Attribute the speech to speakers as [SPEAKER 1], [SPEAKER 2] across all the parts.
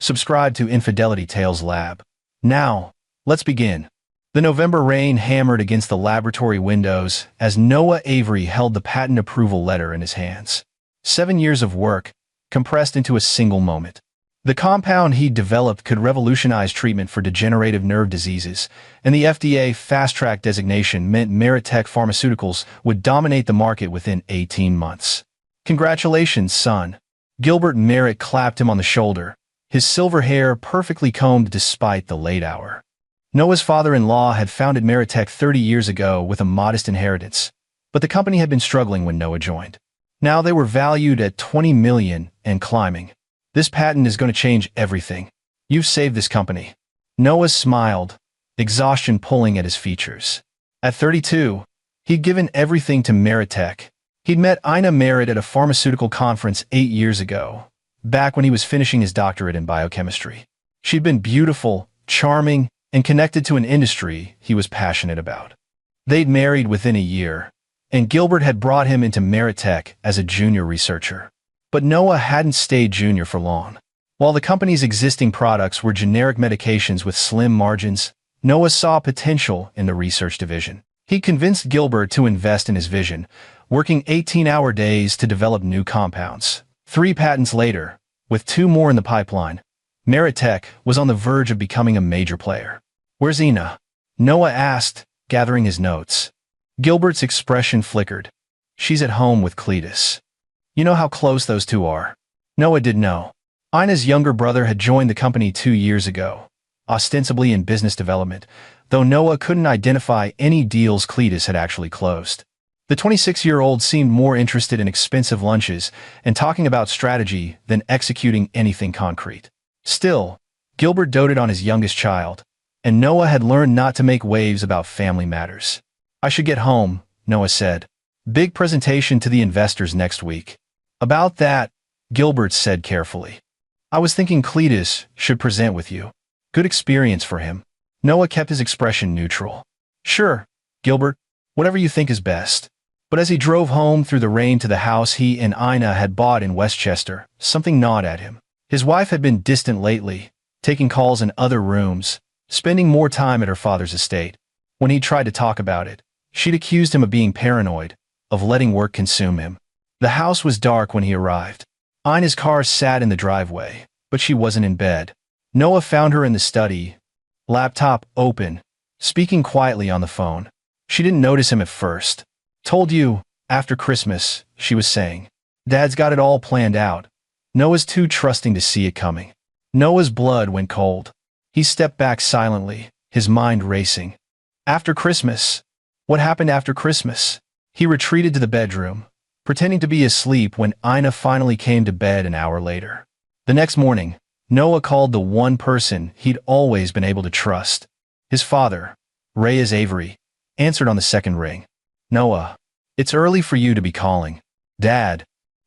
[SPEAKER 1] Subscribe to Infidelity Tales Lab. Now, let's begin. The November rain hammered against the laboratory windows as Noah Avery held the patent approval letter in his hands. 7 years of work, compressed into a single moment. The compound he'd developed could revolutionize treatment for degenerative nerve diseases, and the FDA fast-track designation meant Meritech Pharmaceuticals would dominate the market within 18 months. Congratulations, son. Gilbert Merritt clapped him on the shoulder, his silver hair perfectly combed despite the late hour. Noah's father-in-law had founded Meritech 30 years ago with a modest inheritance, but the company had been struggling when Noah joined. Now they were valued at $20 million and climbing. This patent is going to change everything. You've saved this company. Noah smiled, exhaustion pulling at his features. At 32, he'd given everything to Meritech. He'd met Ina Merritt at a pharmaceutical conference 8 years ago, back when he was finishing his doctorate in biochemistry. She'd been beautiful, charming, and connected to an industry he was passionate about. They'd married within a year, and Gilbert had brought him into Meritech as a junior researcher. But Noah hadn't stayed junior for long. While the company's existing products were generic medications with slim margins, Noah saw potential in the research division. He convinced Gilbert to invest in his vision, working 18-hour days to develop new compounds. 3 patents later, with 2 more in the pipeline, Meritech was on the verge of becoming a major player. "Where's Ina?" Noah asked, gathering his notes. Gilbert's expression flickered. "She's at home with Cletus." You know how close those two are. Noah did know. Ina's younger brother had joined the company 2 years ago, ostensibly in business development, though Noah couldn't identify any deals Cletus had actually closed. The 26-year-old seemed more interested in expensive lunches and talking about strategy than executing anything concrete. Still, Gilbert doted on his youngest child, and Noah had learned not to make waves about family matters. "I should get home," Noah said. "Big presentation to the investors next week." "About that," Gilbert said carefully. "I was thinking Cletus should present with you. Good experience for him." Noah kept his expression neutral. "Sure, Gilbert, whatever you think is best." But as he drove home through the rain to the house he and Ina had bought in Westchester, something gnawed at him. His wife had been distant lately, taking calls in other rooms, spending more time at her father's estate. When he tried to talk about it, she'd accused him of being paranoid, of letting work consume him. The house was dark when he arrived. Ina's car sat in the driveway, but she wasn't in bed. Noah found her in the study, laptop open, speaking quietly on the phone. She didn't notice him at first. "Told you, after Christmas," she was saying. "Dad's got it all planned out." Noah's too trusting to see it coming. Noah's blood went cold. He stepped back silently, his mind racing. After Christmas? What happened after Christmas? He retreated to the bedroom, pretending to be asleep when Ina finally came to bed an hour later. The next morning, Noah called the one person he'd always been able to trust. His father, Reyes Avery, answered on the second ring. "Noah, it's early for you to be calling." "Dad,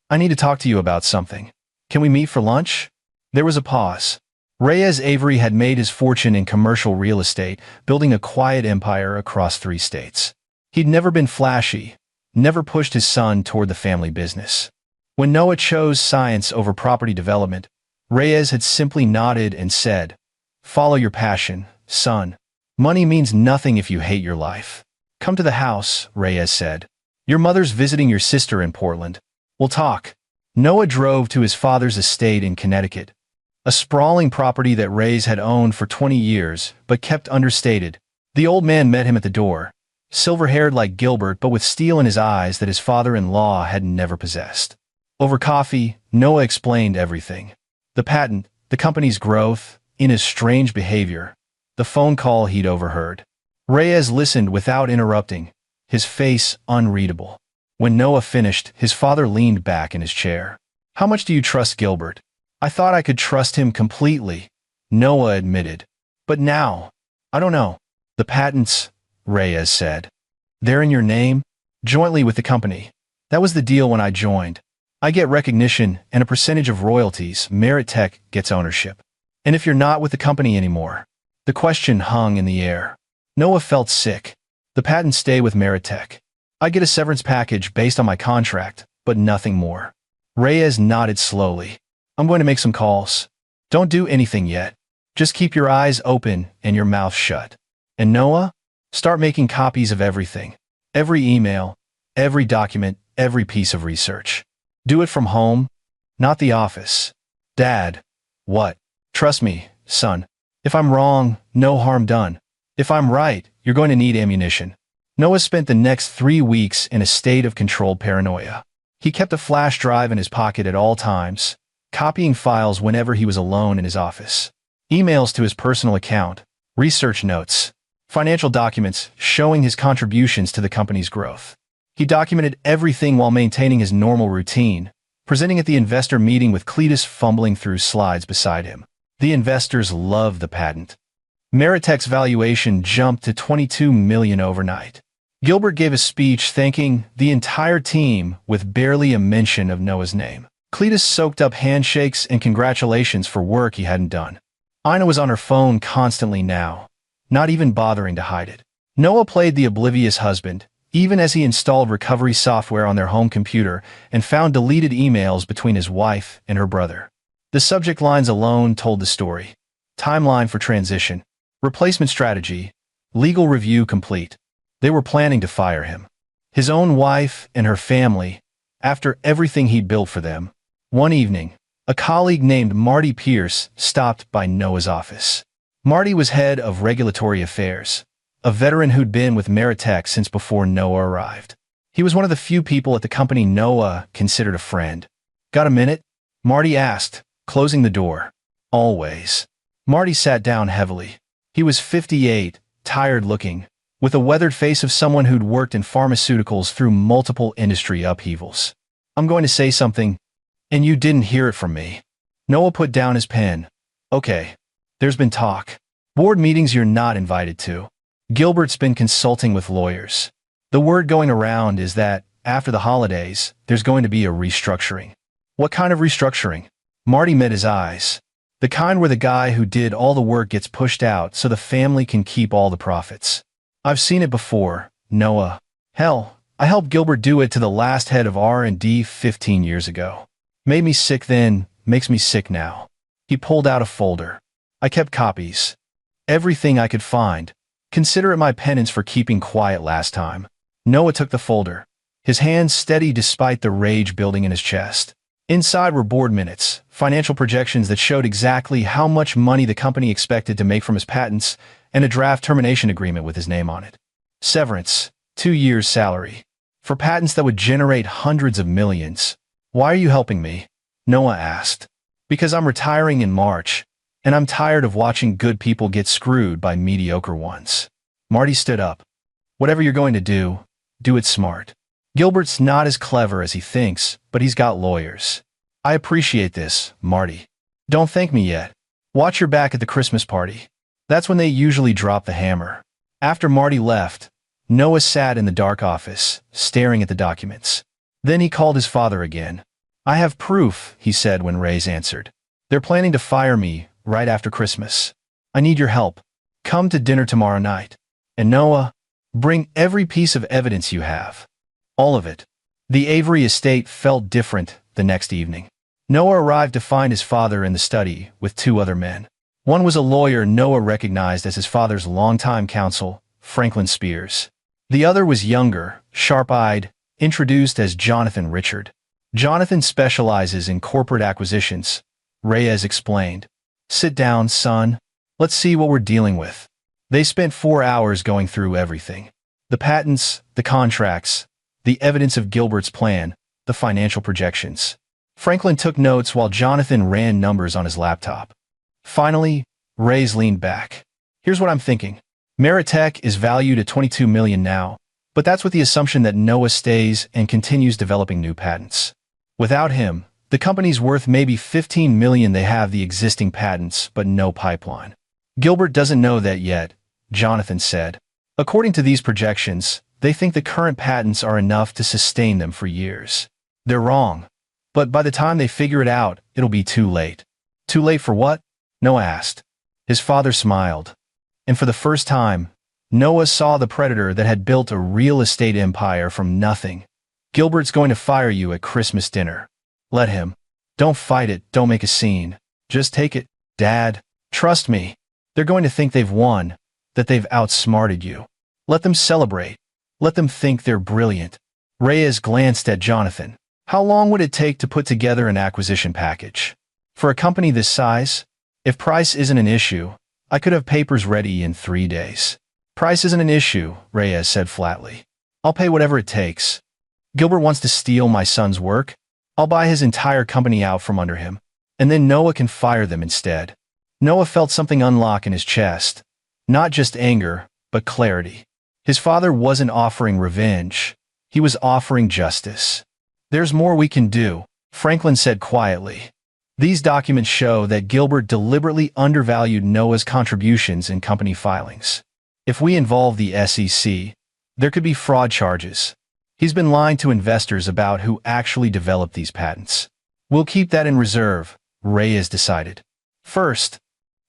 [SPEAKER 1] I need to talk to you about something. Can we meet for lunch?" There was a pause. Reyes Avery had made his fortune in commercial real estate, building a quiet empire across 3 states. He'd never been flashy, never pushed his son toward the family business. When Noah chose science over property development, Reyes had simply nodded and said, "Follow your passion, son. Money means nothing if you hate your life." "Come to the house," Reyes said. "Your mother's visiting your sister in Portland. We'll talk." Noah drove to his father's estate in Connecticut, a sprawling property that Reyes had owned for 20 years but kept understated. The old man met him at the door, silver-haired like Gilbert but with steel in his eyes that his father-in-law had never possessed. Over coffee, Noah explained everything. The patent, the company's growth, Ina's strange behavior, the phone call he'd overheard. Reyes listened without interrupting, his face unreadable. When Noah finished, his father leaned back in his chair. "How much do you trust Gilbert?" "I thought I could trust him completely," Noah admitted. "But now, I don't know." "The patents," Reyes said. "They're in your name, jointly with the company. That was the deal when I joined. I get recognition and a percentage of royalties. Meritech gets ownership. And if you're not with the company anymore?" The question hung in the air. Noah felt sick. "The patents stay with Meritech. I get a severance package based on my contract, but nothing more." Reyes nodded slowly. "I'm going to make some calls." Don't do anything yet. Just keep your eyes open and your mouth shut. And Noah, start making copies of everything. Every email, every document, every piece of research. Do it from home, not the office. Dad, what? Trust me, son. If I'm wrong, no harm done. If I'm right, you're going to need ammunition. Noah spent the next 3 weeks in a state of controlled paranoia. He kept a flash drive in his pocket at all times, copying files whenever he was alone in his office. Emails to his personal account, research notes, financial documents showing his contributions to the company's growth. He documented everything while maintaining his normal routine, presenting at the investor meeting with Cletus fumbling through slides beside him. The investors loved the patent. Meritech's valuation jumped to $22 million overnight. Gilbert gave a speech thanking the entire team with barely a mention of Noah's name. Cletus soaked up handshakes and congratulations for work he hadn't done. Ina was on her phone constantly now, not even bothering to hide it. Noah played the oblivious husband, even as he installed recovery software on their home computer and found deleted emails between his wife and her brother. The subject lines alone told the story. Timeline for transition. Replacement strategy. Legal review complete. They were planning to fire him. His own wife and her family, after everything he'd built for them. One evening, a colleague named Marty Pierce stopped by Noah's office. Marty was head of regulatory affairs, a veteran who'd been with Meritech since before Noah arrived. He was one of the few people at the company Noah considered a friend. Got a minute? Marty asked, closing the door. Always. Marty sat down heavily. He was 58, tired-looking, with a weathered face of someone who'd worked in pharmaceuticals through multiple industry upheavals. I'm going to say something, and you didn't hear it from me. Noah put down his pen. Okay. There's been talk. Board meetings you're not invited to. Gilbert's been consulting with lawyers. The word going around is that, after the holidays, there's going to be a restructuring. What kind of restructuring? Marty met his eyes. The kind where the guy who did all the work gets pushed out so the family can keep all the profits. I've seen it before, Noah. Hell, I helped Gilbert do it to the last head of R&D 15 years ago. Made me sick then, makes me sick now. He pulled out a folder. I kept copies. Everything I could find. Consider it my penance for keeping quiet last time. Noah took the folder, his hands steady despite the rage building in his chest. Inside were board minutes, financial projections that showed exactly how much money the company expected to make from his patents, and a draft termination agreement with his name on it. Severance, 2 years' salary. For patents that would generate hundreds of millions. Why are you helping me? Noah asked. Because I'm retiring in March, and I'm tired of watching good people get screwed by mediocre ones. Marty stood up. Whatever you're going to do it smart. Gilbert's not as clever as he thinks, but he's got lawyers. I appreciate this, Marty. Don't thank me yet. Watch your back at the Christmas party. That's when they usually drop the hammer. After Marty left, Noah sat in the dark office, staring at the documents. Then he called his father again. I have proof, he said when Ray's answered. They're planning to fire me right after Christmas. I need your help. Come to dinner tomorrow night. And Noah, bring every piece of evidence you have. All of it. The Avery estate felt different the next evening. Noah arrived to find his father in the study with 2 other men. One was a lawyer Noah recognized as his father's longtime counsel, Franklin Spears. The other was younger, sharp-eyed, introduced as Jonathan Richard. Jonathan specializes in corporate acquisitions, Reyes explained. Sit down, son. Let's see what we're dealing with. They spent 4 hours going through everything. The patents, the contracts, the evidence of Gilbert's plan, the financial projections. Franklin took notes while Jonathan ran numbers on his laptop. Finally, Reyes leaned back. Here's what I'm thinking. Meritech is valued at $22 million now, but that's with the assumption that Noah stays and continues developing new patents. Without him, the company's worth maybe $15 million. They have the existing patents, but no pipeline. Gilbert doesn't know that yet, Jonathan said. According to these projections, they think the current patents are enough to sustain them for years. They're wrong. But by the time they figure it out, it'll be too late. Too late for what? Noah asked. His father smiled. And for the first time, Noah saw the predator that had built a real estate empire from nothing. Gilbert's going to fire you at Christmas dinner. Let him. Don't fight it, don't make a scene. Just take it. Dad, trust me. They're going to think they've won, that they've outsmarted you. Let them celebrate. Let them think they're brilliant. Reyes glanced at Jonathan. How long would it take to put together an acquisition package? For a company this size, if price isn't an issue, I could have papers ready in 3 days. Price isn't an issue, Reyes said flatly. I'll pay whatever it takes. Gilbert wants to steal my son's work. I'll buy his entire company out from under him, and then Noah can fire them instead. Noah felt something unlock in his chest. Not just anger, but clarity. His father wasn't offering revenge. He was offering justice. There's more we can do, Franklin said quietly. These documents show that Gilbert deliberately undervalued Noah's contributions in company filings. If we involve the SEC, there could be fraud charges. He's been lying to investors about who actually developed these patents. We'll keep that in reserve, Reyes decided. First,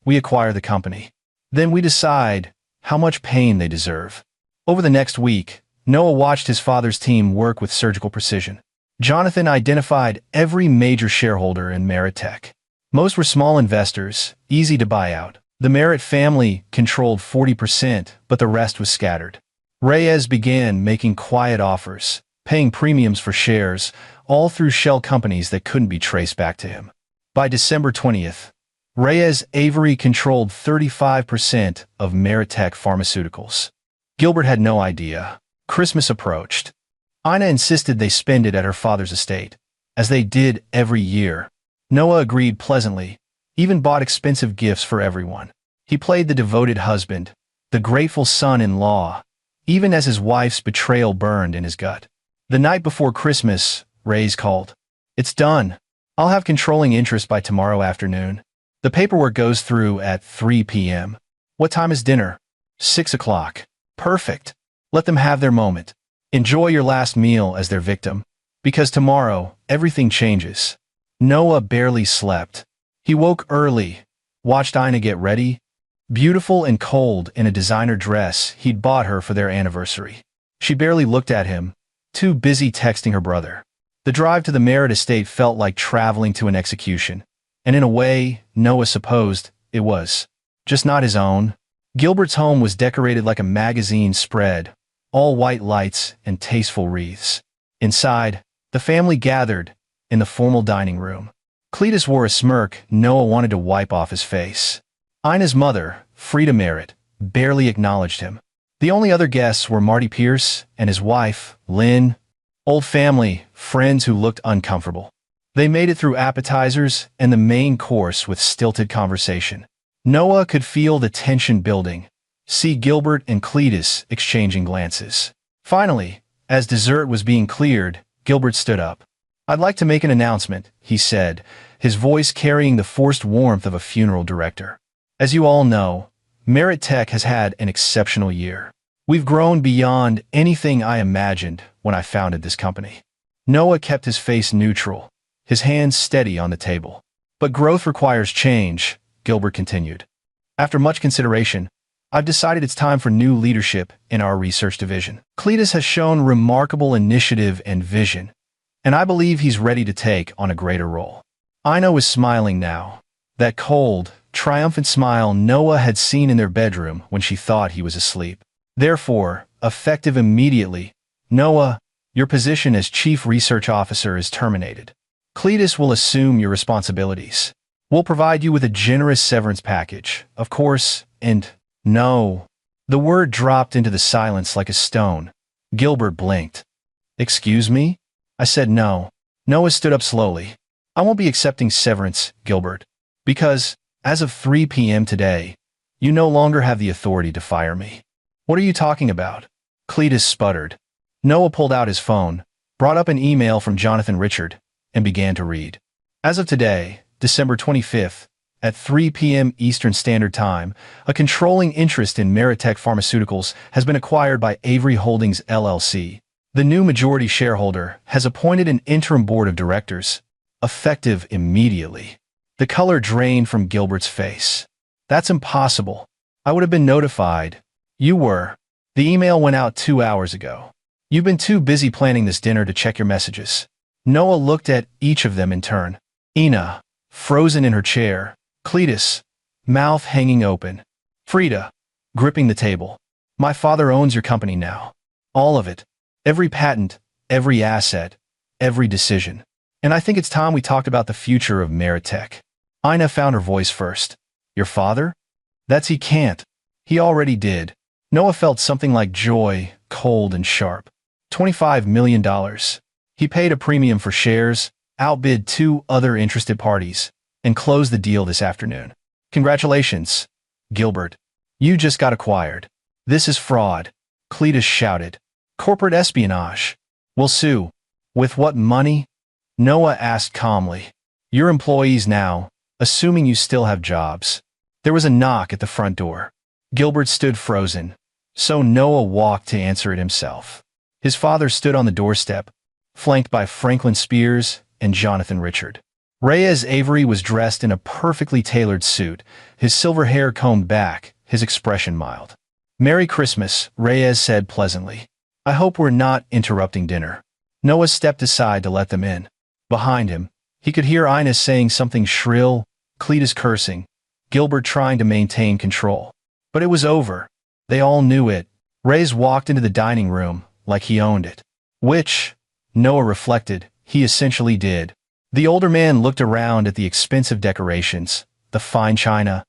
[SPEAKER 1] we acquire the company. Then we decide how much pain they deserve. Over the next week, Noah watched his father's team work with surgical precision. Jonathan identified every major shareholder in Merit Tech. Most were small investors, easy to buy out. The Merit family controlled 40%, but the rest was scattered. Reyes began making quiet offers, paying premiums for shares, all through shell companies that couldn't be traced back to him. By December 20th, Reyes Avery controlled 35% of Meritech Pharmaceuticals. Gilbert had no idea. Christmas approached. Ina insisted they spend it at her father's estate, as they did every year. Noah agreed pleasantly, even bought expensive gifts for everyone. He played the devoted husband, the grateful son-in-law, even as his wife's betrayal burned in his gut. The night before Christmas, Reyes called. It's done. I'll have controlling interest by tomorrow afternoon. The paperwork goes through at 3 p.m. What time is dinner? 6 o'clock. Perfect. Let them have their moment. Enjoy your last meal as their victim. Because tomorrow, everything changes. Noah barely slept. He woke early, watched Ina get ready, beautiful and cold in a designer dress he'd bought her for their anniversary. She barely looked at him, too busy texting her brother. The drive to the Merritt estate felt like traveling to an execution, and in a way, Noah supposed it was. Just not his own. Gilbert's home was decorated like a magazine spread, all white lights and tasteful wreaths. Inside, the family gathered in the formal dining room. Cletus wore a smirk Noah wanted to wipe off his face. Ina's mother, Frida Merritt, barely acknowledged him. The only other guests were Marty Pierce and his wife, Lynn. Old family, friends who looked uncomfortable. They made it through appetizers and the main course with stilted conversation. Noah could feel the tension building, see Gilbert and Cletus exchanging glances. Finally, as dessert was being cleared, Gilbert stood up. I'd like to make an announcement, he said, his voice carrying the forced warmth of a funeral director. As you all know, Merit Tech has had an exceptional year. We've grown beyond anything I imagined when I founded this company. Noah kept his face neutral, his hands steady on the table. But growth requires change, Gilbert continued. After much consideration, I've decided it's time for new leadership in our research division. Cletus has shown remarkable initiative and vision, and I believe he's ready to take on a greater role. Ina was smiling now, that cold, triumphant smile Noah had seen in their bedroom when she thought he was asleep. Therefore, effective immediately, Noah, your position as Chief Research Officer is terminated. Cletus will assume your responsibilities. We'll provide you with a generous severance package, of course, and no. The word dropped into the silence like a stone. Gilbert blinked. Excuse me? I said no. Noah stood up slowly. I won't be accepting severance, Gilbert. Because, as of 3 p.m. today, you no longer have the authority to fire me. What are you talking about? Cletus sputtered. Noah pulled out his phone, brought up an email from Jonathan Richard, and began to read. As of today, December 25th, at 3 p.m. Eastern Standard Time, a controlling interest in Meritech Pharmaceuticals has been acquired by Avery Holdings LLC. The new majority shareholder has appointed an interim board of directors, effective immediately. The color drained from Gilbert's face. That's impossible. I would have been notified. You were. The email went out 2 hours ago. You've been too busy planning this dinner to check your messages. Noah looked at each of them in turn. Ina, frozen in her chair, Cletus, mouth hanging open. Frida, gripping the table. My father owns your company now. All of it. Every patent, every asset, every decision. And I think it's time we talked about the future of Meritech. Ina found her voice first. Your father? He can't. He already did. Noah felt something like joy, cold and sharp. $25 million. He paid a premium for shares, outbid 2 other interested parties, and closed the deal this afternoon. Congratulations, Gilbert. You just got acquired. This is fraud, Cletus shouted. Corporate espionage. We'll sue. With what money? Noah asked calmly. Your employees now, assuming you still have jobs. There was a knock at the front door. Gilbert stood frozen, so Noah walked to answer it himself. His father stood on the doorstep, flanked by Franklin Spears and Jonathan Richard. Reyes Avery was dressed in a perfectly tailored suit, his silver hair combed back, his expression mild. Merry Christmas, Reyes said pleasantly. I hope we're not interrupting dinner. Noah stepped aside to let them in. Behind him, he could hear Ina saying something shrill, Cletus cursing, Gilbert trying to maintain control. But it was over. They all knew it. Reyes walked into the dining room like he owned it. Which, Noah reflected, he essentially did. The older man looked around at the expensive decorations, the fine china,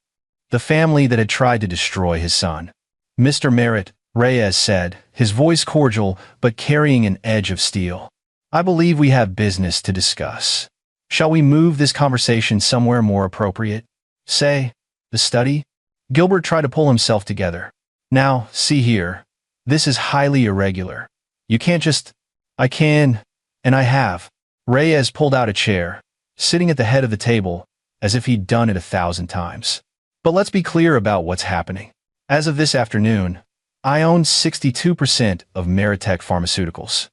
[SPEAKER 1] the family that had tried to destroy his son. Mr. Merritt, Reyes said, his voice cordial but carrying an edge of steel. I believe we have business to discuss. Shall we move this conversation somewhere more appropriate? Say, the study? Gilbert tried to pull himself together. Now, see here. This is highly irregular. You can't just... I can, and I have. Reyes pulled out a chair, sitting at the head of the table, as if he'd done it 1,000 times. But let's be clear about what's happening. As of this afternoon, I own 62% of Meritech Pharmaceuticals.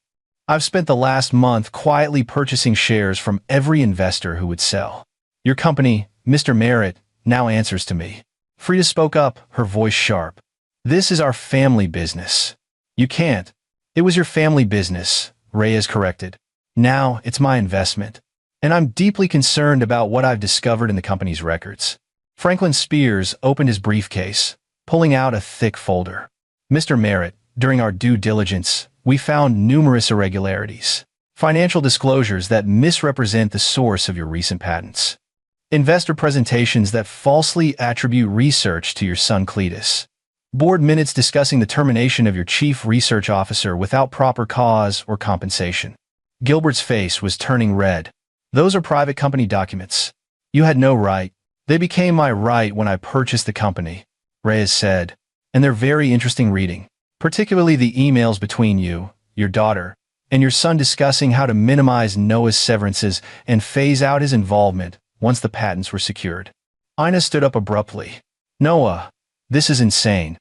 [SPEAKER 1] I've spent the last month quietly purchasing shares from every investor who would sell. Your company, Mr. Merritt, now answers to me. Frida spoke up, her voice sharp. This is our family business. You can't. It was your family business, Reyes corrected. Now it's my investment. And I'm deeply concerned about what I've discovered in the company's records. Franklin Spears opened his briefcase, pulling out a thick folder. Mr. Merritt, during our due diligence, we found numerous irregularities, financial disclosures that misrepresent the source of your recent patents, investor presentations that falsely attribute research to your son Cletus, board minutes discussing the termination of your chief research officer without proper cause or compensation. Gilbert's face was turning red. Those are private company documents. You had no right. They became my right when I purchased the company, Reyes said, and they're very interesting reading. Particularly the emails between you, your daughter, and your son discussing how to minimize Noah's severances and phase out his involvement once the patents were secured. Ina stood up abruptly. Noah, this is insane.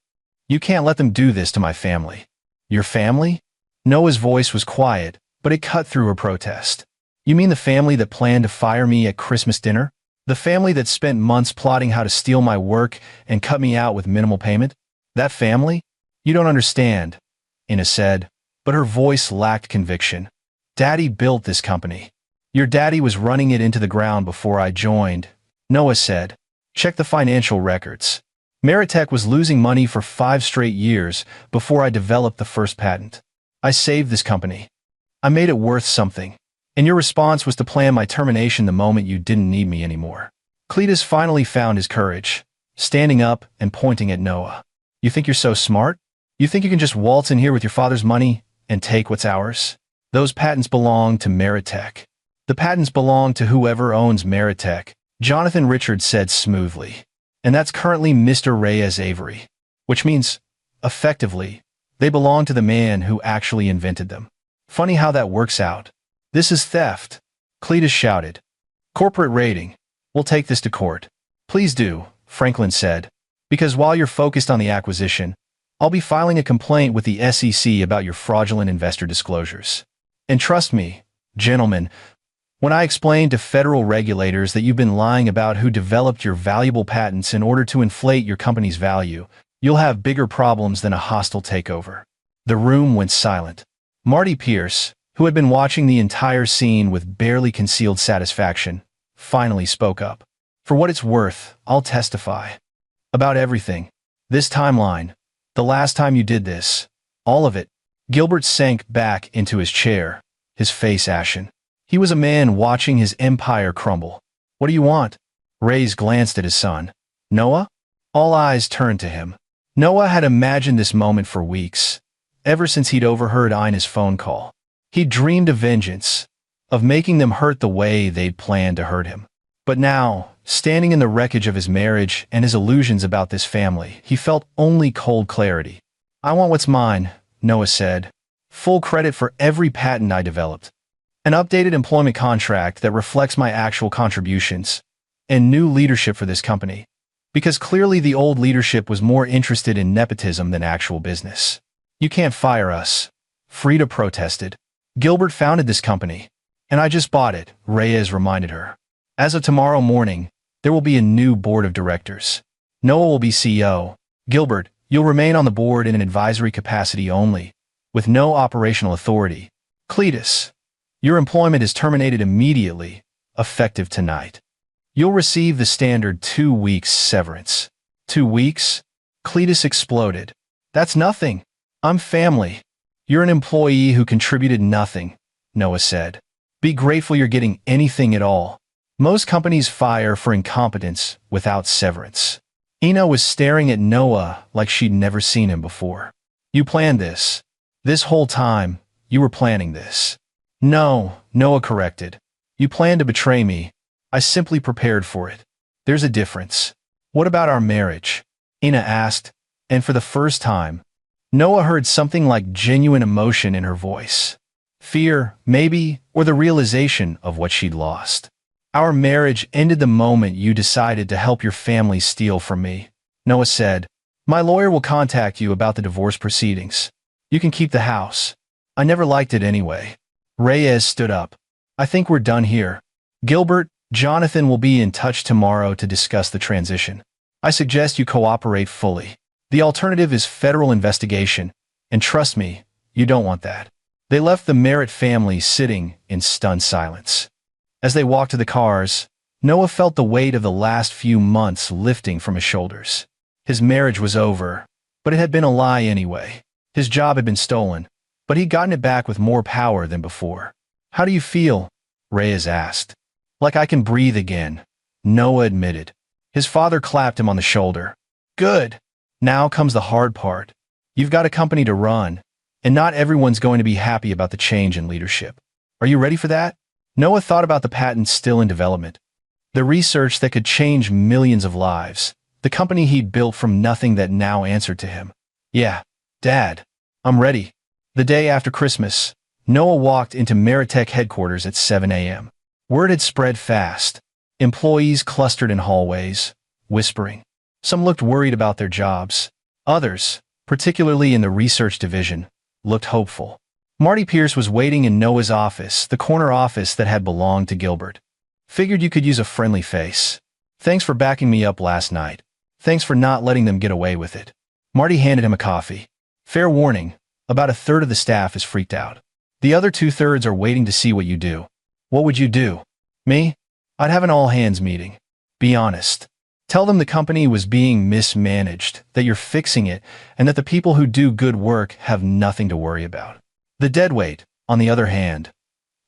[SPEAKER 1] You can't let them do this to my family. Your family? Noah's voice was quiet, but it cut through her protest. You mean the family that planned to fire me at Christmas dinner? The family that spent months plotting how to steal my work and cut me out with minimal payment? That family? You don't understand, Ina said, but her voice lacked conviction. Daddy built this company. Your daddy was running it into the ground before I joined, Noah said. Check the financial records. Meritech was losing money for 5 straight years before I developed the first patent. I saved this company. I made it worth something. And your response was to plan my termination the moment you didn't need me anymore. Cletus finally found his courage, standing up and pointing at Noah. You think you're so smart? You think you can just waltz in here with your father's money and take what's ours? Those patents belong to Meritech. The patents belong to whoever owns Meritech, Jonathan Richard said smoothly. And that's currently Mr. Reyes Avery. Which means, effectively, they belong to the man who actually invented them. Funny how that works out. This is theft, Cletus shouted. Corporate raiding. We'll take this to court. Please do, Franklin said. Because while you're focused on the acquisition, I'll be filing a complaint with the SEC about your fraudulent investor disclosures. And trust me, gentlemen, when I explain to federal regulators that you've been lying about who developed your valuable patents in order to inflate your company's value, you'll have bigger problems than a hostile takeover. The room went silent. Marty Pierce, who had been watching the entire scene with barely concealed satisfaction, finally spoke up. For what it's worth, I'll testify. About everything. This timeline. The last time you did this. All of it. Gilbert sank back into his chair, his face ashen. He was a man watching his empire crumble. What do you want? Reyes glanced at his son. Noah? All eyes turned to him. Noah had imagined this moment for weeks, ever since he'd overheard Ina's phone call. He dreamed of vengeance, of making them hurt the way they'd planned to hurt him. But now, standing in the wreckage of his marriage and his illusions about this family, he felt only cold clarity. I want what's mine, Noah said. Full credit for every patent I developed. An updated employment contract that reflects my actual contributions, and new leadership for this company. Because clearly the old leadership was more interested in nepotism than actual business. You can't fire us. Frida protested. Gilbert founded this company, and I just bought it, Reyes reminded her. As of tomorrow morning, there will be a new board of directors. Noah will be CEO. Gilbert, you'll remain on the board in an advisory capacity only, with no operational authority. Cletus, your employment is terminated immediately, effective tonight. You'll receive the standard 2 weeks severance. 2 weeks? Cletus exploded. That's nothing. I'm family. You're an employee who contributed nothing, Noah said. Be grateful you're getting anything at all. Most companies fire for incompetence without severance. Ina was staring at Noah like she'd never seen him before. You planned this. This whole time, you were planning this. No, Noah corrected. You planned to betray me. I simply prepared for it. There's a difference. What about our marriage? Ina asked, and for the first time, Noah heard something like genuine emotion in her voice. Fear, maybe, or the realization of what she'd lost. Our marriage ended the moment you decided to help your family steal from me, Noah said. My lawyer will contact you about the divorce proceedings. You can keep the house. I never liked it anyway. Reyes stood up. I think we're done here. Gilbert, Jonathan will be in touch tomorrow to discuss the transition. I suggest you cooperate fully. The alternative is federal investigation, and trust me, you don't want that. They left the Merritt family sitting in stunned silence. As they walked to the cars, Noah felt the weight of the last few months lifting from his shoulders. His marriage was over, but it had been a lie anyway. His job had been stolen, but he'd gotten it back with more power than before. How do you feel? Reyes asked. Like I can breathe again, Noah admitted. His father clapped him on the shoulder. Good. Now comes the hard part. You've got a company to run, and not everyone's going to be happy about the change in leadership. Are you ready for that? Noah thought about the patents still in development, the research that could change millions of lives, the company he'd built from nothing that now answered to him. Yeah, Dad, I'm ready. The day after Christmas, Noah walked into Meritech headquarters at 7 a.m. Word had spread fast. Employees clustered in hallways, whispering. Some looked worried about their jobs. Others, particularly in the research division, looked hopeful. Marty Pierce was waiting in Noah's office, the corner office that had belonged to Gilbert. Figured you could use a friendly face. Thanks for backing me up last night. Thanks for not letting them get away with it. Marty handed him a coffee. Fair warning, about a third of the staff is freaked out. The other 2/3 are waiting to see what you do. What would you do? Me? I'd have an all-hands meeting. Be honest. Tell them the company was being mismanaged, that you're fixing it, and that the people who do good work have nothing to worry about. The deadweight, on the other hand.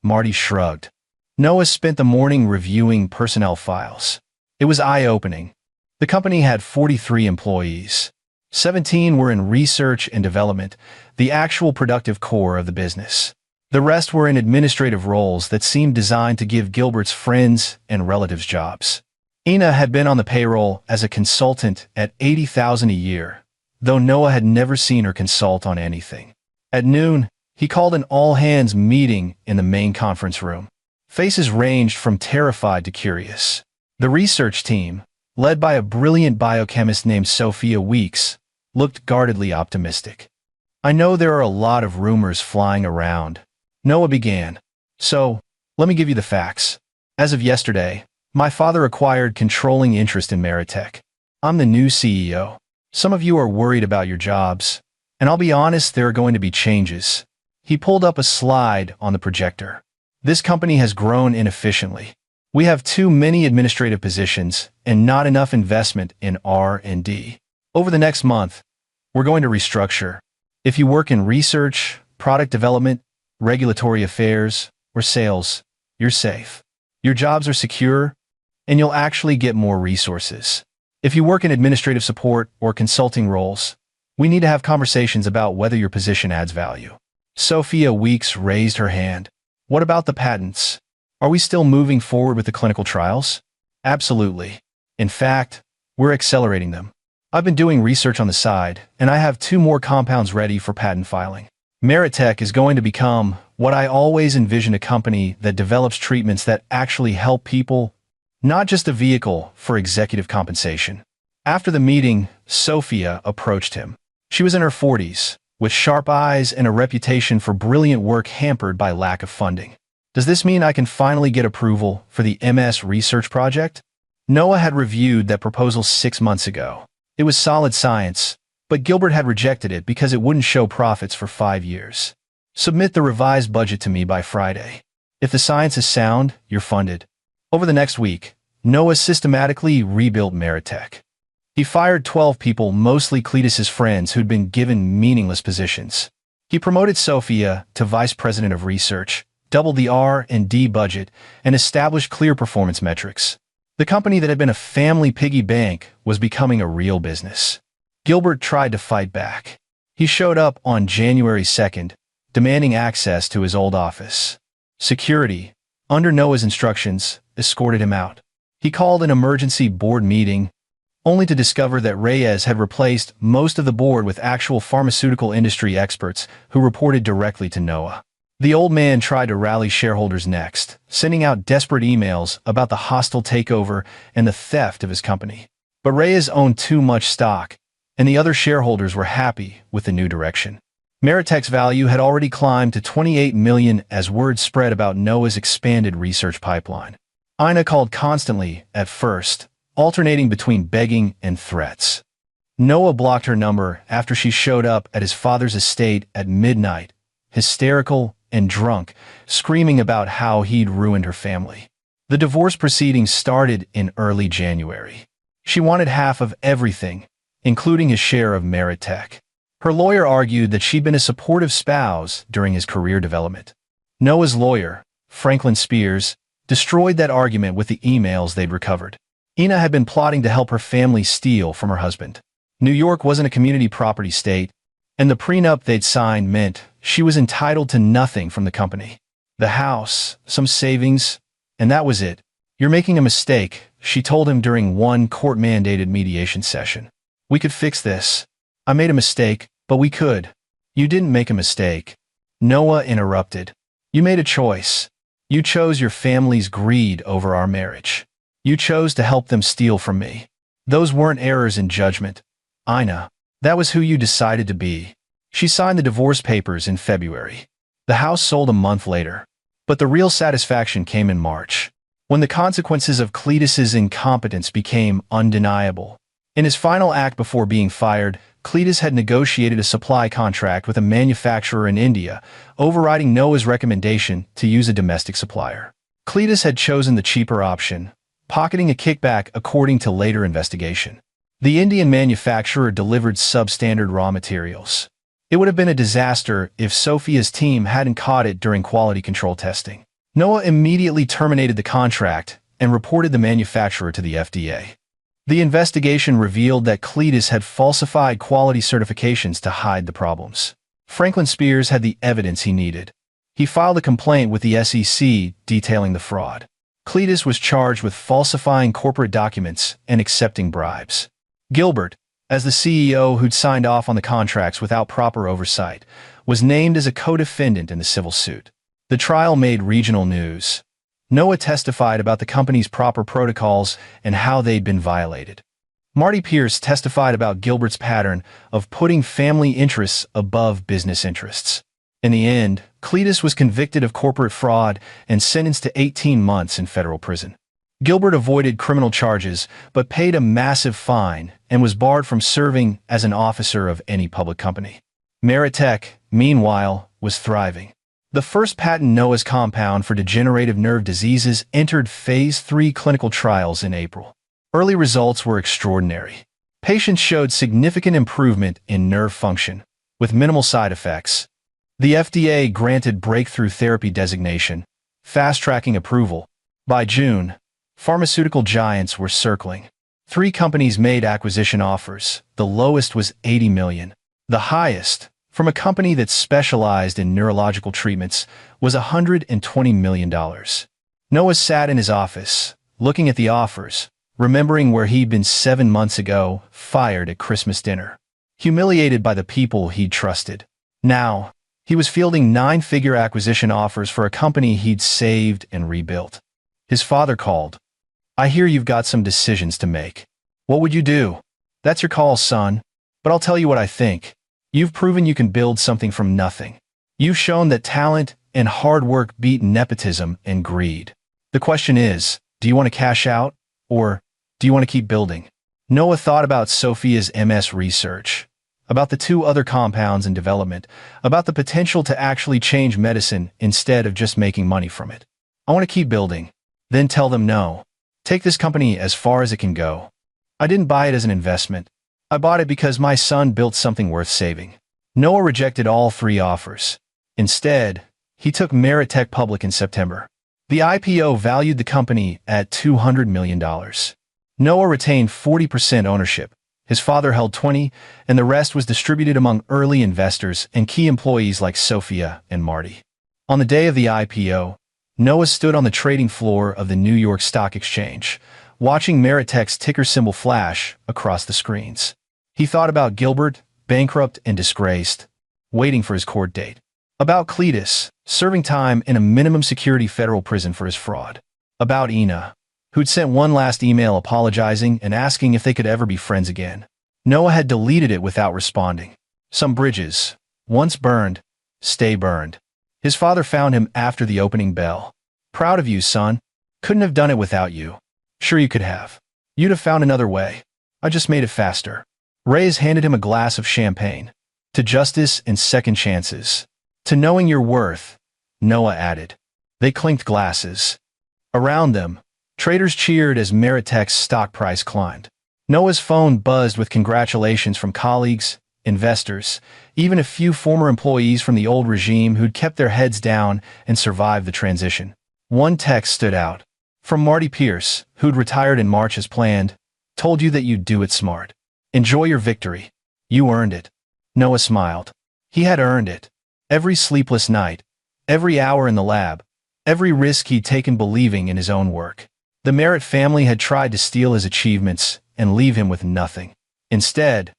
[SPEAKER 1] Marty shrugged. Noah spent the morning reviewing personnel files. It was eye-opening. The company had 43 employees. 17 were in research and development, the actual productive core of the business. The rest were in administrative roles that seemed designed to give Gilbert's friends and relatives jobs. Ina had been on the payroll as a consultant at $80,000 a year, though Noah had never seen her consult on anything. At noon, he called an all-hands meeting in the main conference room. Faces ranged from terrified to curious. The research team, led by a brilliant biochemist named Sophia Weeks, looked guardedly optimistic. I know there are a lot of rumors flying around, Noah began. So, let me give you the facts. As of yesterday, my father acquired controlling interest in Meritech. I'm the new CEO. Some of you are worried about your jobs, and I'll be honest, there are going to be changes. He pulled up a slide on the projector. This company has grown inefficiently. We have too many administrative positions and not enough investment in R&D. Over the next month, we're going to restructure. If you work in research, product development, regulatory affairs, or sales, you're safe. Your jobs are secure, and you'll actually get more resources. If you work in administrative support or consulting roles, we need to have conversations about whether your position adds value. Sophia Weeks raised her hand. What about the patents? Are we still moving forward with the clinical trials? Absolutely. In fact, we're accelerating them. I've been doing research on the side, and I have 2 more compounds ready for patent filing. Meritech is going to become what I always envisioned, a company that develops treatments that actually help people, not just a vehicle for executive compensation. After the meeting, Sophia approached him. She was in her 40s, with sharp eyes and a reputation for brilliant work hampered by lack of funding. Does this mean I can finally get approval for the MS research project? Noah had reviewed that proposal 6 months ago. It was solid science, but Gilbert had rejected it because it wouldn't show profits for 5 years. Submit the revised budget to me by Friday. If the science is sound, you're funded. Over the next week, Noah systematically rebuilt Meritech. He fired 12 people, mostly Cletus's friends who'd been given meaningless positions. He promoted Sophia to vice president of research, doubled the R&D budget, and established clear performance metrics. The company that had been a family piggy bank was becoming a real business. Gilbert tried to fight back. He showed up on January 2nd, demanding access to his old office. Security, under Noah's instructions, escorted him out. He called an emergency board meeting, only to discover that Reyes had replaced most of the board with actual pharmaceutical industry experts who reported directly to Noah. The old man tried to rally shareholders next, sending out desperate emails about the hostile takeover and the theft of his company. But Reyes owned too much stock, and the other shareholders were happy with the new direction. Meritech's value had already climbed to $28 million as word spread about Noah's expanded research pipeline. Ina called constantly at first, alternating between begging and threats. Noah blocked her number after she showed up at his father's estate at midnight, hysterical and drunk, screaming about how he'd ruined her family. The divorce proceedings started in early January. She wanted half of everything, including his share of Meritech. Her lawyer argued that she'd been a supportive spouse during his career development. Noah's lawyer, Franklin Spears, destroyed that argument with the emails they'd recovered. Ina had been plotting to help her family steal from her husband. New York wasn't a community property state, and the prenup they'd signed meant she was entitled to nothing from the company. The house, some savings, and that was it. "You're making a mistake," she told him during one court-mandated mediation session. "We could fix this. I made a mistake, but we could." "You didn't make a mistake," Noah interrupted. "You made a choice. You chose your family's greed over our marriage. You chose to help them steal from me. Those weren't errors in judgment, Ina. That was who you decided to be." She signed the divorce papers in February. The house sold a month later. But the real satisfaction came in March, when the consequences of Cletus's incompetence became undeniable. In his final act before being fired, Cletus had negotiated a supply contract with a manufacturer in India, overriding Noah's recommendation to use a domestic supplier. Cletus had chosen the cheaper option, pocketing a kickback according to later investigation. The Indian manufacturer delivered substandard raw materials. It would have been a disaster if Sophia's team hadn't caught it during quality control testing. Noah immediately terminated the contract and reported the manufacturer to the FDA. The investigation revealed that Cletus had falsified quality certifications to hide the problems. Franklin Spears had the evidence he needed. He filed a complaint with the SEC detailing the fraud. Cletus was charged with falsifying corporate documents and accepting bribes. Gilbert, as the CEO who'd signed off on the contracts without proper oversight, was named as a co-defendant in the civil suit. The trial made regional news. Noah testified about the company's proper protocols and how they'd been violated. Marty Pierce testified about Gilbert's pattern of putting family interests above business interests. In the end, Cletus was convicted of corporate fraud and sentenced to 18 months in federal prison. Gilbert avoided criminal charges but paid a massive fine and was barred from serving as an officer of any public company. Meritech, meanwhile, was thriving. The first patent Noah's compound for degenerative nerve diseases entered Phase 3 clinical trials in April. Early results were extraordinary. Patients showed significant improvement in nerve function, with minimal side effects. The FDA granted breakthrough therapy designation, fast-tracking approval. By June, pharmaceutical giants were circling. 3 companies made acquisition offers. The lowest was $80 million. The highest, from a company that specialized in neurological treatments, was $120 million. Noah sat in his office, looking at the offers, remembering where he'd been 7 months ago, fired at Christmas dinner. Humiliated by the people he'd trusted. Now, he was fielding 9-figure acquisition offers for a company he'd saved and rebuilt. His father called. "I hear you've got some decisions to make. What would you do?" "That's your call, son. But I'll tell you what I think. You've proven you can build something from nothing. You've shown that talent and hard work beat nepotism and greed. The question is, do you want to cash out, or do you want to keep building?" Noah thought about Sophia's MS research, about the 2 other compounds in development, about the potential to actually change medicine instead of just making money from it. "I want to keep building." Then tell them no. Take this company as far as it can go. I didn't buy it as an investment. I bought it because my son built something worth saving. Noah rejected all 3 offers. Instead, he took Merit Tech public in September. The IPO valued the company at $200 million. Noah retained 40% ownership. His father held 20%, and the rest was distributed among early investors and key employees like Sophia and Marty. On the day of the IPO, Noah stood on the trading floor of the New York Stock Exchange, watching Merit Tech's ticker symbol flash across the screens. He thought about Gilbert, bankrupt and disgraced, waiting for his court date. About Cletus, serving time in a minimum security federal prison for his fraud. About Ina, who'd sent one last email apologizing and asking if they could ever be friends again. Noah had deleted it without responding. Some bridges, once burned, stay burned. His father found him after the opening bell. "Proud of you, son. Couldn't have done it without you." "Sure you could have. You'd have found another way. I just made it faster." Reyes handed him a glass of champagne. "To justice and second chances. To knowing your worth," Noah added. They clinked glasses. Around them, traders cheered as Merit Tech's stock price climbed. Noah's phone buzzed with congratulations from colleagues, investors, even a few former employees from the old regime who'd kept their heads down and survived the transition. One text stood out. From Marty Pierce, who'd retired in March as planned. "Told you that you'd do it smart. Enjoy your victory. You earned it." Noah smiled. He had earned it. Every sleepless night, every hour in the lab, every risk he'd taken believing in his own work. The Merritt family had tried to steal his achievements and leave him with nothing. Instead,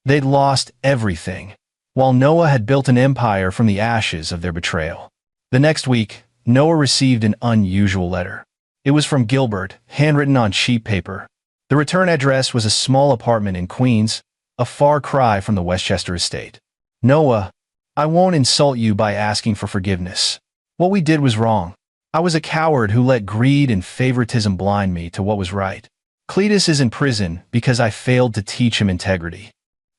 [SPEAKER 1] they'd lost everything, while Noah had built an empire from the ashes of their betrayal. The next week, Noah received an unusual letter. It was from Gilbert, handwritten on cheap paper. The return address was a small apartment in Queens, a far cry from the Westchester estate. "Noah, I won't insult you by asking for forgiveness. What we did was wrong. I was a coward who let greed and favoritism blind me to what was right. Cletus is in prison because I failed to teach him integrity.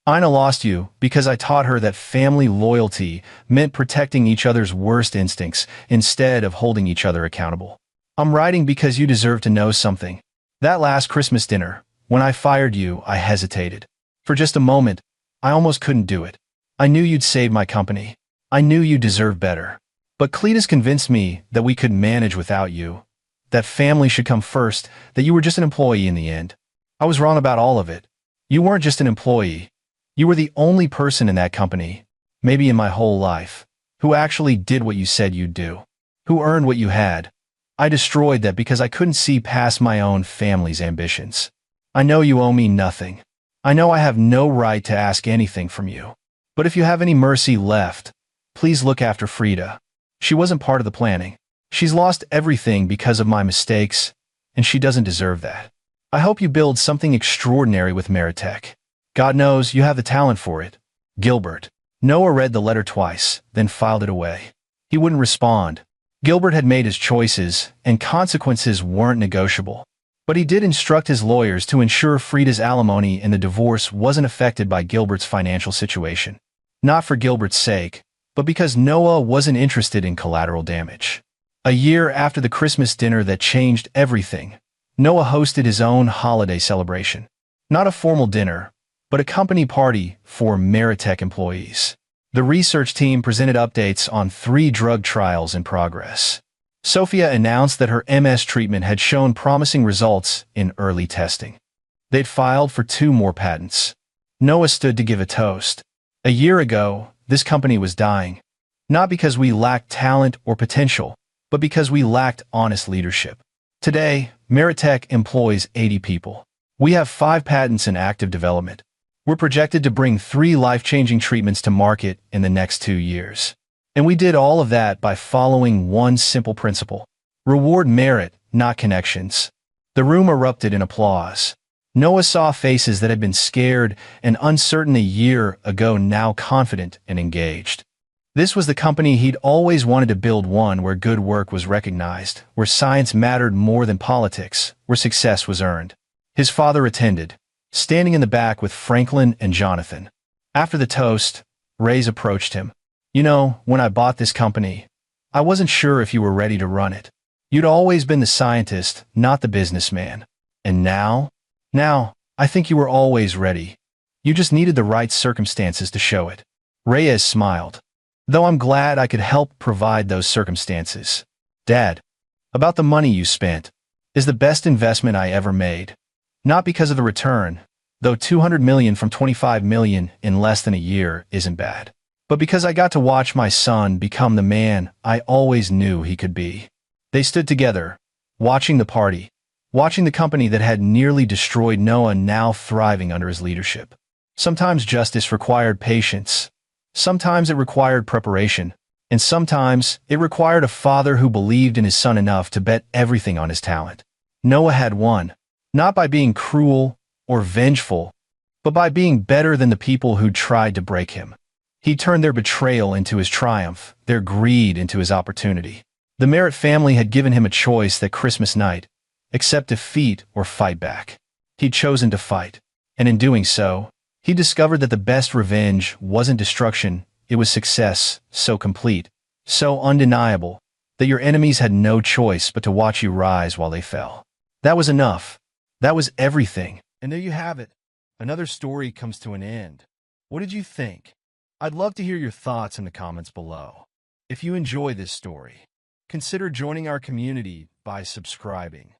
[SPEAKER 1] Ina lost you because I taught her that family loyalty meant protecting each other's worst instincts instead of holding each other accountable. I'm writing because you deserve to know something. That last Christmas dinner, when I fired you, I hesitated. For just a moment, I almost couldn't do it. I knew you'd save my company. I knew you deserved better. But Cletus convinced me that we could manage without you, that family should come first, that you were just an employee in the end. I was wrong about all of it. You weren't just an employee. You were the only person in that company, maybe in my whole life, who actually did what you said you'd do, who earned what you had. I destroyed that because I couldn't see past my own family's ambitions. I know you owe me nothing. I know I have no right to ask anything from you. But if you have any mercy left, please look after Frida. She wasn't part of the planning. She's lost everything because of my mistakes, and she doesn't deserve that. I hope you build something extraordinary with Merit Tech. God knows you have the talent for it. Gilbert." Noah read the letter twice, then filed it away. He wouldn't respond. Gilbert had made his choices, and consequences weren't negotiable. But he did instruct his lawyers to ensure Frida's alimony in the divorce wasn't affected by Gilbert's financial situation. Not for Gilbert's sake, but because Noah wasn't interested in collateral damage. A year after the Christmas dinner that changed everything, Noah hosted his own holiday celebration. Not a formal dinner, but a company party for Meritech employees. The research team presented updates on 3 drug trials in progress. Sophia announced that her MS treatment had shown promising results in early testing. They'd filed for 2 more patents. Noah stood to give a toast. A year ago, this company was dying. Not because we lacked talent or potential, but because we lacked honest leadership. Today, Meritech employs 80 people. We have 5 patents in active development. We're projected to bring 3 life-changing treatments to market in the next 2 years. And we did all of that by following one simple principle. Reward merit, not connections. The room erupted in applause. Noah saw faces that had been scared and uncertain a year ago, now confident and engaged. This was the company he'd always wanted to build, one where good work was recognized, where science mattered more than politics, where success was earned. His father attended, standing in the back with Franklin and Jonathan. After the toast, Reyes approached him. "You know, when I bought this company, I wasn't sure if you were ready to run it. You'd always been the scientist, not the businessman. And now, I think you were always ready. You just needed the right circumstances to show it." Reyes smiled. "Though I'm glad I could help provide those circumstances. Dad, about the money you spent, is the best investment I ever made. Not because of the return, though 200 million from 25 million in less than a year isn't bad, but because I got to watch my son become the man I always knew he could be." They stood together, watching the party, watching the company that had nearly destroyed Noah now thriving under his leadership. Sometimes justice required patience. Sometimes it required preparation. And sometimes it required a father who believed in his son enough to bet everything on his talent. Noah had won, not by being cruel or vengeful, but by being better than the people who tried to break him. He turned their betrayal into his triumph, their greed into his opportunity. The Merritt family had given him a choice that Christmas night: accept defeat or fight back. He'd chosen to fight, and in doing so, he discovered that the best revenge wasn't destruction, it was success, so complete, so undeniable, that your enemies had no choice but to watch you rise while they fell. That was enough. That was everything. And there you have it. Another story comes to an end. What did you think? I'd love to hear your thoughts in the comments below. If you enjoy this story, consider joining our community by subscribing.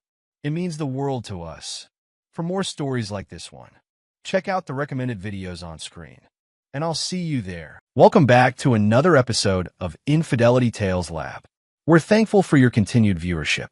[SPEAKER 1] It means the world to us. For more stories like this one, check out the recommended videos on screen. And I'll see you there. Welcome back to another episode of Infidelity Tales Lab. We're thankful for your continued viewership.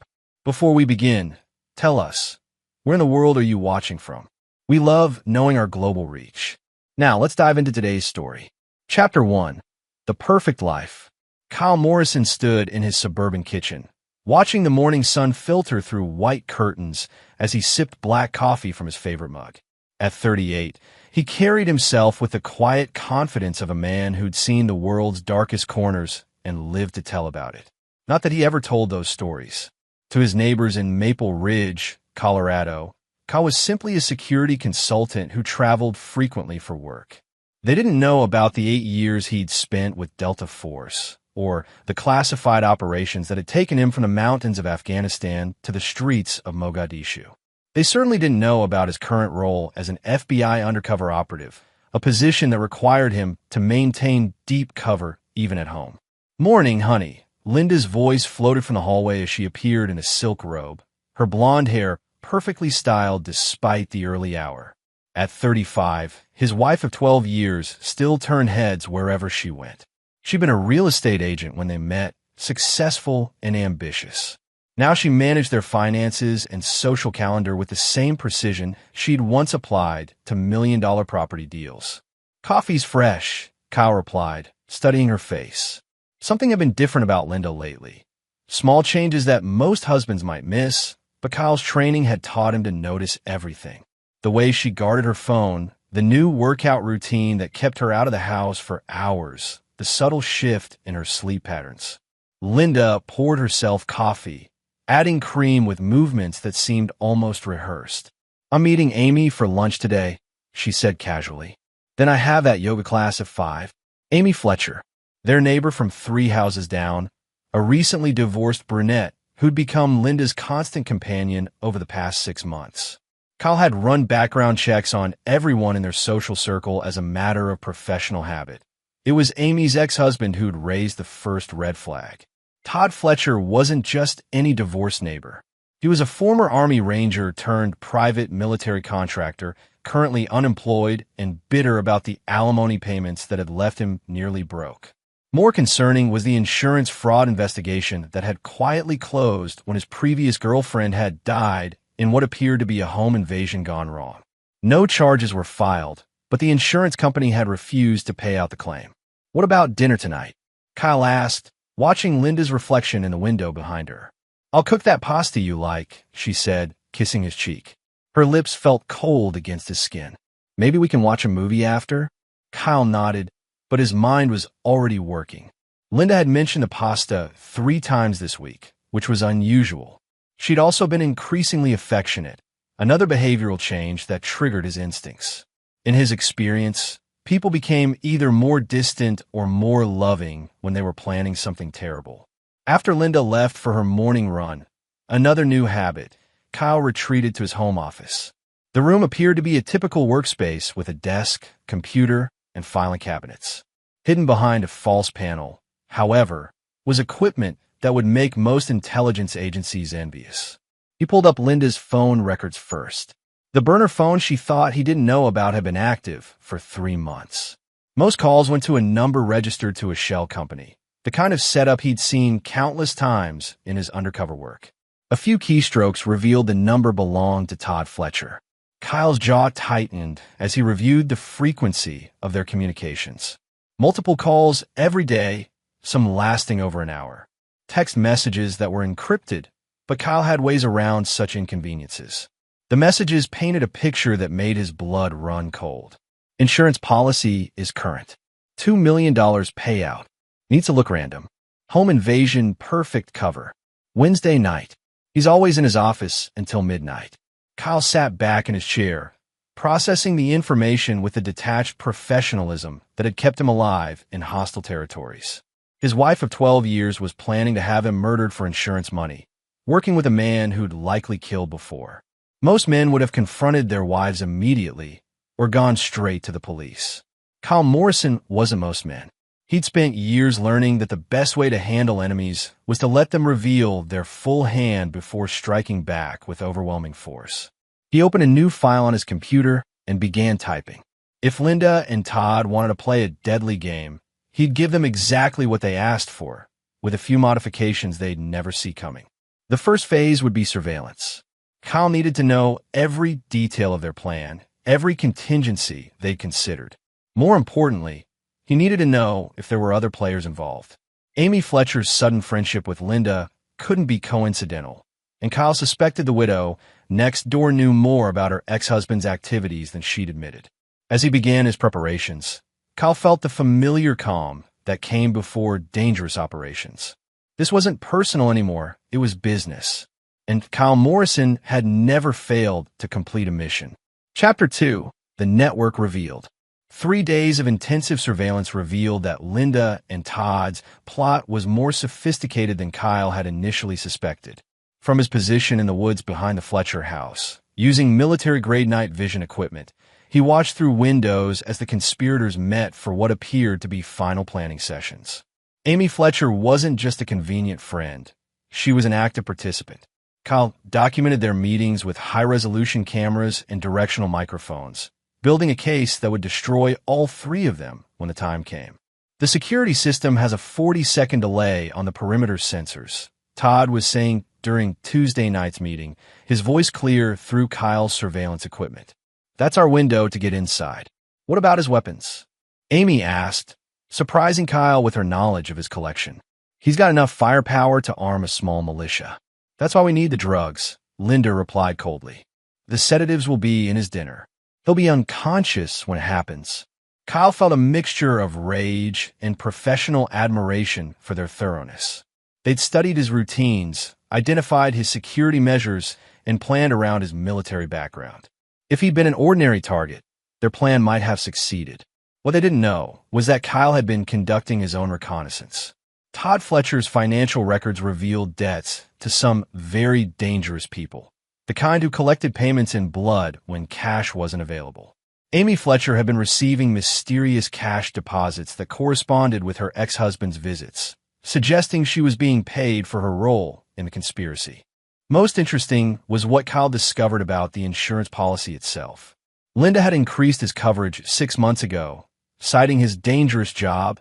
[SPEAKER 1] Before we begin, tell us, where in the world are you watching from? We love knowing our global reach. Now, let's dive into today's story. Chapter 1. The Perfect Life. Kyle Morrison stood in his suburban kitchen, watching the morning sun filter through white curtains as he sipped black coffee from his favorite mug. At 38, he carried himself with the quiet confidence of a man who'd seen the world's darkest corners and lived to tell about it. Not that he ever told those stories. To his neighbors in Maple Ridge, Colorado, Kyle was simply a security consultant who traveled frequently for work. They didn't know about the 8 years he'd spent with Delta Force, or the classified operations that had taken him from the mountains of Afghanistan to the streets of Mogadishu. They certainly didn't know about his current role as an FBI undercover operative, a position that required him to maintain deep cover even at home. "Morning, honey." Linda's voice floated from the hallway as she appeared in a silk robe, her blonde hair perfectly styled despite the early hour. At 35, his wife of 12 years still turned heads wherever she went. She'd been a real estate agent when they met, successful and ambitious. Now she managed their finances and social calendar with the same precision she'd once applied to million-dollar property deals. "Coffee's fresh," Kyle replied, studying her face. Something had been different about Linda lately. Small changes that most husbands might miss, but Kyle's training had taught him to notice everything. The way she guarded her phone, the new workout routine that kept her out of the house for hours, the subtle shift in her sleep patterns. Linda poured herself coffee, adding cream with movements that seemed almost rehearsed. "I'm meeting Amy for lunch today," she said casually. "Then I have that yoga class at 5. Amy Fletcher." Their neighbor from 3 houses down, a recently divorced brunette who'd become Linda's constant companion over the past 6 months. Kyle had run background checks on everyone in their social circle as a matter of professional habit. It was Amy's ex-husband who'd raised the first red flag. Todd Fletcher wasn't just any divorced neighbor. He was a former Army Ranger turned private military contractor, currently unemployed and bitter about the alimony payments that had left him nearly broke. More concerning was the insurance fraud investigation that had quietly closed when his previous girlfriend had died in what appeared to be a home invasion gone wrong. No charges were filed, but the insurance company had refused to pay out the claim. "What about dinner tonight?" Kyle asked, watching Linda's reflection in the window behind her. "I'll cook that pasta you like," she said, kissing his cheek. Her lips felt cold against his skin. "Maybe we can watch a movie after?" Kyle nodded, but his mind was already working. Linda had mentioned the pasta 3 times this week, which was unusual. She'd also been increasingly affectionate, another behavioral change that triggered his instincts. In his experience, people became either more distant or more loving when they were planning something terrible. After Linda left for her morning run, another new habit, Kyle retreated to his home office. The room appeared to be a typical workspace with a desk, computer, and filing cabinets. Hidden behind a false panel, however, was equipment that would make most intelligence agencies envious. He pulled up Linda's phone records first. The burner phone she thought he didn't know about had been active for 3 months. Most calls went to a number registered to a shell company, the kind of setup he'd seen countless times in his undercover work. A few keystrokes revealed the number belonged to Todd Fletcher. Kyle's jaw tightened as he reviewed the frequency of their communications. Multiple calls every day, some lasting over an hour. Text messages that were encrypted, but Kyle had ways around such inconveniences. The messages painted a picture that made his blood run cold. Insurance policy is current. $2 million payout. Needs to look random. Home invasion perfect cover. Wednesday night. He's always in his office until midnight. Kyle sat back in his chair, processing the information with the detached professionalism that had kept him alive in hostile territories. His wife of 12 years was planning to have him murdered for insurance money, working with a man who'd likely killed before. Most men would have confronted their wives immediately or gone straight to the police. Kyle Morrison wasn't most men. He'd spent years learning that the best way to handle enemies was to let them reveal their full hand before striking back with overwhelming force. He opened a new file on his computer and began typing. If Linda and Todd wanted to play a deadly game, he'd give them exactly what they asked for, with a few modifications they'd never see coming. The first phase would be surveillance. Kyle needed to know every detail of their plan, every contingency they'd considered. More importantly, he needed to know if there were other players involved. Amy Fletcher's sudden friendship with Linda couldn't be coincidental, and Kyle suspected the widow next door knew more about her ex-husband's activities than she'd admitted. As he began his preparations, Kyle felt the familiar calm that came before dangerous operations. This wasn't personal anymore, it was business. And Kyle Morrison had never failed to complete a mission. Chapter 2. The Network Revealed. 3 days of intensive surveillance revealed that Linda and Todd's plot was more sophisticated than Kyle had initially suspected. From his position in the woods behind the Fletcher house, using military-grade night vision equipment, he watched through windows as the conspirators met for what appeared to be final planning sessions. Amy Fletcher wasn't just a convenient friend. She was an active participant. Kyle documented their meetings with high-resolution cameras and directional microphones, building a case that would destroy all 3 of them when the time came. The security system has a 40-second delay on the perimeter sensors, Todd was saying during Tuesday night's meeting, his voice clear through Kyle's surveillance equipment. That's our window to get inside. What about his weapons? Amy asked, surprising Kyle with her knowledge of his collection. He's got enough firepower to arm a small militia. That's why we need the drugs, Linda replied coldly. The sedatives will be in his dinner. He'll be unconscious when it happens. Kyle felt a mixture of rage and professional admiration for their thoroughness. They'd studied his routines, identified his security measures, and planned around his military background. If he'd been an ordinary target, their plan might have succeeded. What they didn't know was that Kyle had been conducting his own reconnaissance. Todd Fletcher's financial records revealed debts to some very dangerous people, the kind who collected payments in blood when cash wasn't available. Amy Fletcher had been receiving mysterious cash deposits that corresponded with her ex-husband's visits, suggesting she was being paid for her role in the conspiracy. Most interesting was what Kyle discovered about the insurance policy itself. Linda had increased his coverage 6 months ago, citing his dangerous job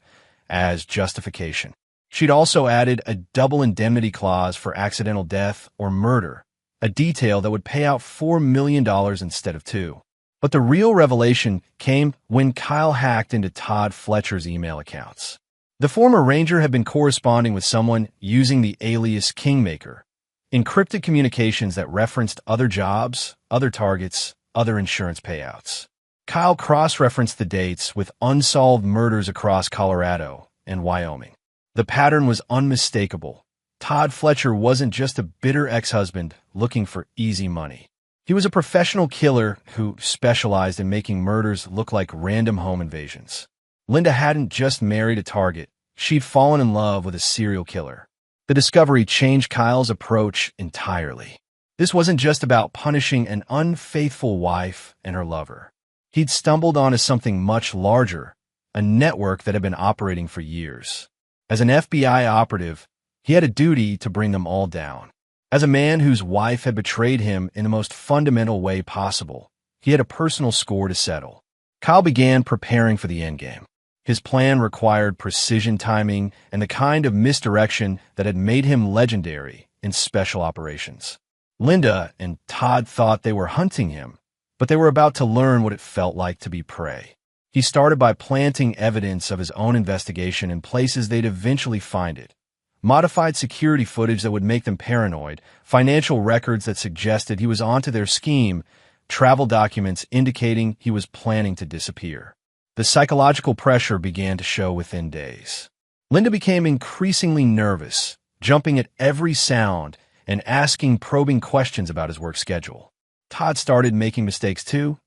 [SPEAKER 1] as justification. She'd also added a double indemnity clause for accidental death or murder, a detail that would pay out $4 million instead of $2 million. But the real revelation came when Kyle hacked into Todd Fletcher's email accounts. The former Ranger had been corresponding with someone using the alias Kingmaker, encrypted communications that referenced other jobs, other targets, other insurance payouts. Kyle cross-referenced the dates with unsolved murders across Colorado and Wyoming. The pattern was unmistakable. Todd Fletcher wasn't just a bitter ex-husband looking for easy money. He was a professional killer who specialized in making murders look like random home invasions. Linda hadn't just married a target. She'd fallen in love with a serial killer. The discovery changed Kyle's approach entirely. This wasn't just about punishing an unfaithful wife and her lover. He'd stumbled onto something much larger, a network that had been operating for years. As an FBI operative, he had a duty to bring them all down. As a man whose wife had betrayed him in the most fundamental way possible, he had a personal score to settle. Kyle began preparing for the endgame. His plan required precision timing and the kind of misdirection that had made him legendary in special operations. Linda and Todd thought they were hunting him, but they were about to learn what it felt like to be prey. He started by planting evidence of his own investigation in places they'd eventually find it. Modified security footage that would make them paranoid, financial records that suggested he was onto their scheme, travel documents indicating he was planning to disappear. The psychological pressure began to show within days. Linda became increasingly nervous, jumping at every sound and asking probing questions about his work schedule. Todd started making mistakes too,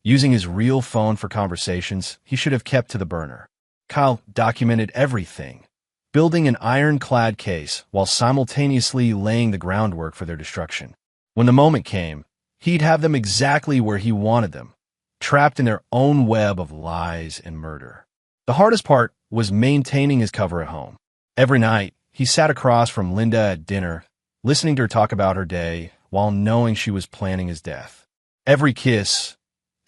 [SPEAKER 1] using his real phone for conversations he should have kept to the burner. Kyle documented everything, building an ironclad case while simultaneously laying the groundwork for their destruction. When the moment came, he'd have them exactly where he wanted them, trapped in their own web of lies and murder. The hardest part was maintaining his cover at home. Every night, he sat across from Linda at dinner, listening to her talk about her day while knowing she was planning his death. Every kiss,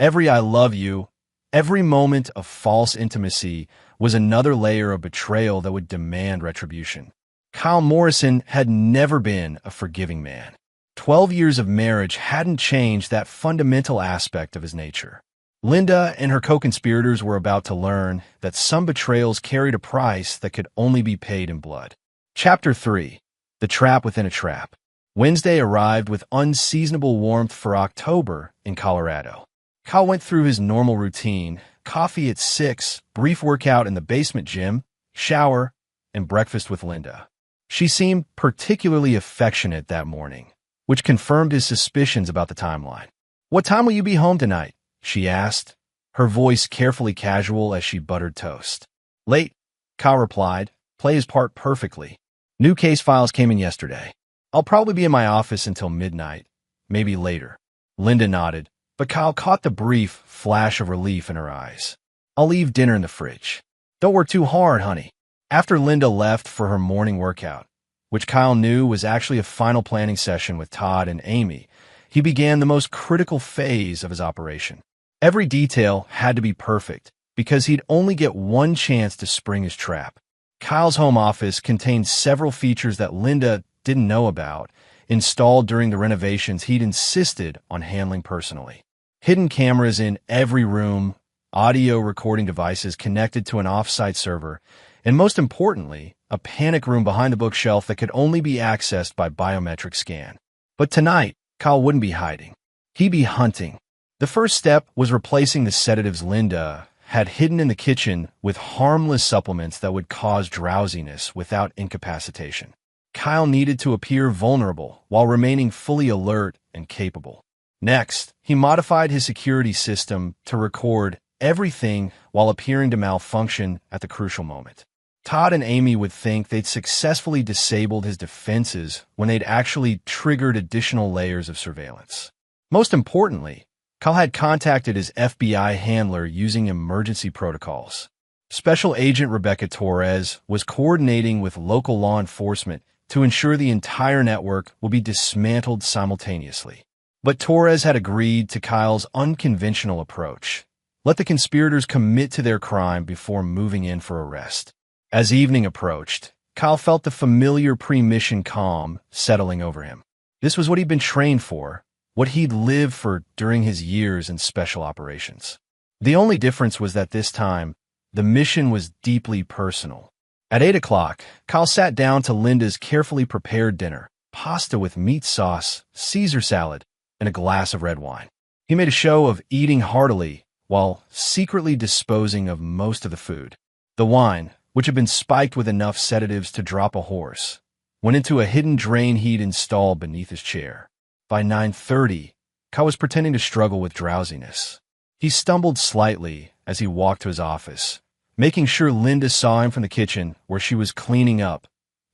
[SPEAKER 1] every I love you, every moment of false intimacy was another layer of betrayal that would demand retribution. Kyle Morrison had never been a forgiving man. 12 years of marriage hadn't changed that fundamental aspect of his nature. Linda and her co-conspirators were about to learn that some betrayals carried a price that could only be paid in blood. Chapter 3. The Trap Within a Trap. Wednesday arrived with unseasonable warmth for October in Colorado. Kyle went through his normal routine: coffee at 6, brief workout in the basement gym, shower, and breakfast with Linda. She seemed particularly affectionate that morning, which confirmed his suspicions about the timeline. "What time will you be home tonight?" she asked, her voice carefully casual as she buttered toast. "Late," Kyle replied, play his part perfectly. "New case files came in yesterday. I'll probably be in my office until midnight, maybe later." Linda nodded, but Kyle caught the brief flash of relief in her eyes. "I'll leave dinner in the fridge. Don't work too hard, honey." After Linda left for her morning workout, which Kyle knew was actually a final planning session with Todd and Amy, he began the most critical phase of his operation. Every detail had to be perfect, because he'd only get one chance to spring his trap. Kyle's home office contained several features that Linda didn't know about, installed during the renovations he'd insisted on handling personally. Hidden cameras in every room, audio recording devices connected to an off-site server, and most importantly, a panic room behind the bookshelf that could only be accessed by biometric scan. But tonight, Kyle wouldn't be hiding. He'd be hunting. The first step was replacing the sedatives Linda had hidden in the kitchen with harmless supplements that would cause drowsiness without incapacitation. Kyle needed to appear vulnerable while remaining fully alert and capable. Next, he modified his security system to record everything while appearing to malfunction at the crucial moment. Todd and Amy would think they'd successfully disabled his defenses when they'd actually triggered additional layers of surveillance. Most importantly, Kyle had contacted his FBI handler using emergency protocols. Special Agent Rebecca Torres was coordinating with local law enforcement to ensure the entire network will be dismantled simultaneously. But Torres had agreed to Kyle's unconventional approach. Let the conspirators commit to their crime before moving in for arrest. As evening approached, Kyle felt the familiar pre-mission calm settling over him. This was what he'd been trained for, what he'd lived for during his years in special operations. The only difference was that this time, the mission was deeply personal. At 8 o'clock, Kyle sat down to Linda's carefully prepared dinner, pasta with meat sauce, Caesar salad, and a glass of red wine. He made a show of eating heartily while secretly disposing of most of the food. The wine, which had been spiked with enough sedatives to drop a horse, went into a hidden drain he'd installed beneath his chair. By 9:30, Kyle was pretending to struggle with drowsiness. He stumbled slightly as he walked to his office, making sure Linda saw him from the kitchen where she was cleaning up,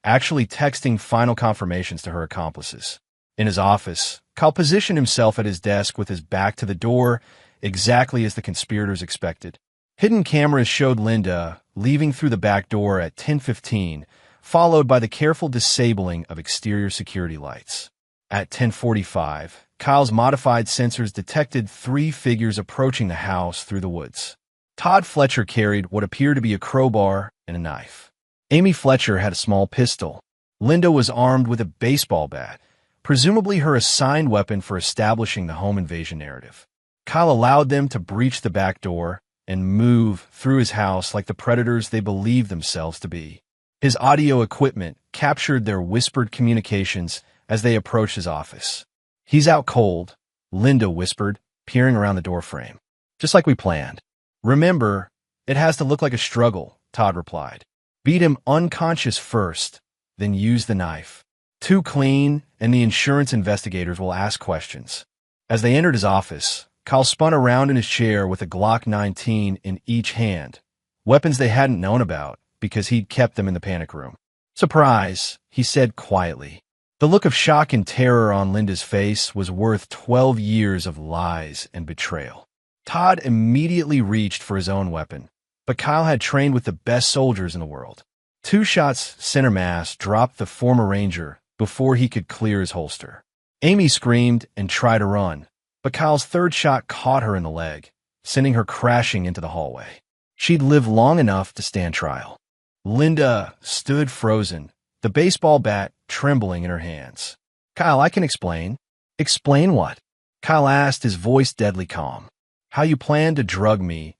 [SPEAKER 1] actually texting final confirmations to her accomplices. In his office, Kyle positioned himself at his desk with his back to the door, exactly as the conspirators expected. Hidden cameras showed Linda leaving through the back door at 10:15, followed by the careful disabling of exterior security lights. At 10:45, Kyle's modified sensors detected 3 figures approaching the house through the woods. Todd Fletcher carried what appeared to be a crowbar and a knife. Amy Fletcher had a small pistol. Linda was armed with a baseball bat, presumably her assigned weapon for establishing the home invasion narrative. Kyle allowed them to breach the back door and move through his house like the predators they believed themselves to be. His audio equipment captured their whispered communications as they approached his office. "He's out cold," Linda whispered, peering around the doorframe. "Just like we planned." "Remember, it has to look like a struggle," Todd replied. "Beat him unconscious first, then use the knife. Too clean, and the insurance investigators will ask questions." As they entered his office, Kyle spun around in his chair with a Glock 19 in each hand, weapons they hadn't known about because he'd kept them in the panic room. "Surprise," he said quietly. The look of shock and terror on Linda's face was worth 12 years of lies and betrayal. Todd immediately reached for his own weapon, but Kyle had trained with the best soldiers in the world. 2 shots center mass dropped the former Ranger before he could clear his holster. Amy screamed and tried to run, but Kyle's 3rd shot caught her in the leg, sending her crashing into the hallway. She'd lived long enough to stand trial. Linda stood frozen, the baseball bat trembling in her hands. "Kyle, I can explain." "Explain what?" Kyle asked, his voice deadly calm. "How you plan to drug me,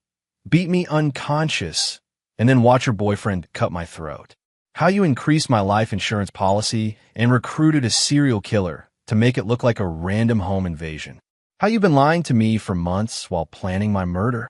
[SPEAKER 1] beat me unconscious, and then watch your boyfriend cut my throat. How you increased my life insurance policy and recruited a serial killer to make it look like a random home invasion. How you've been lying to me for months while planning my murder."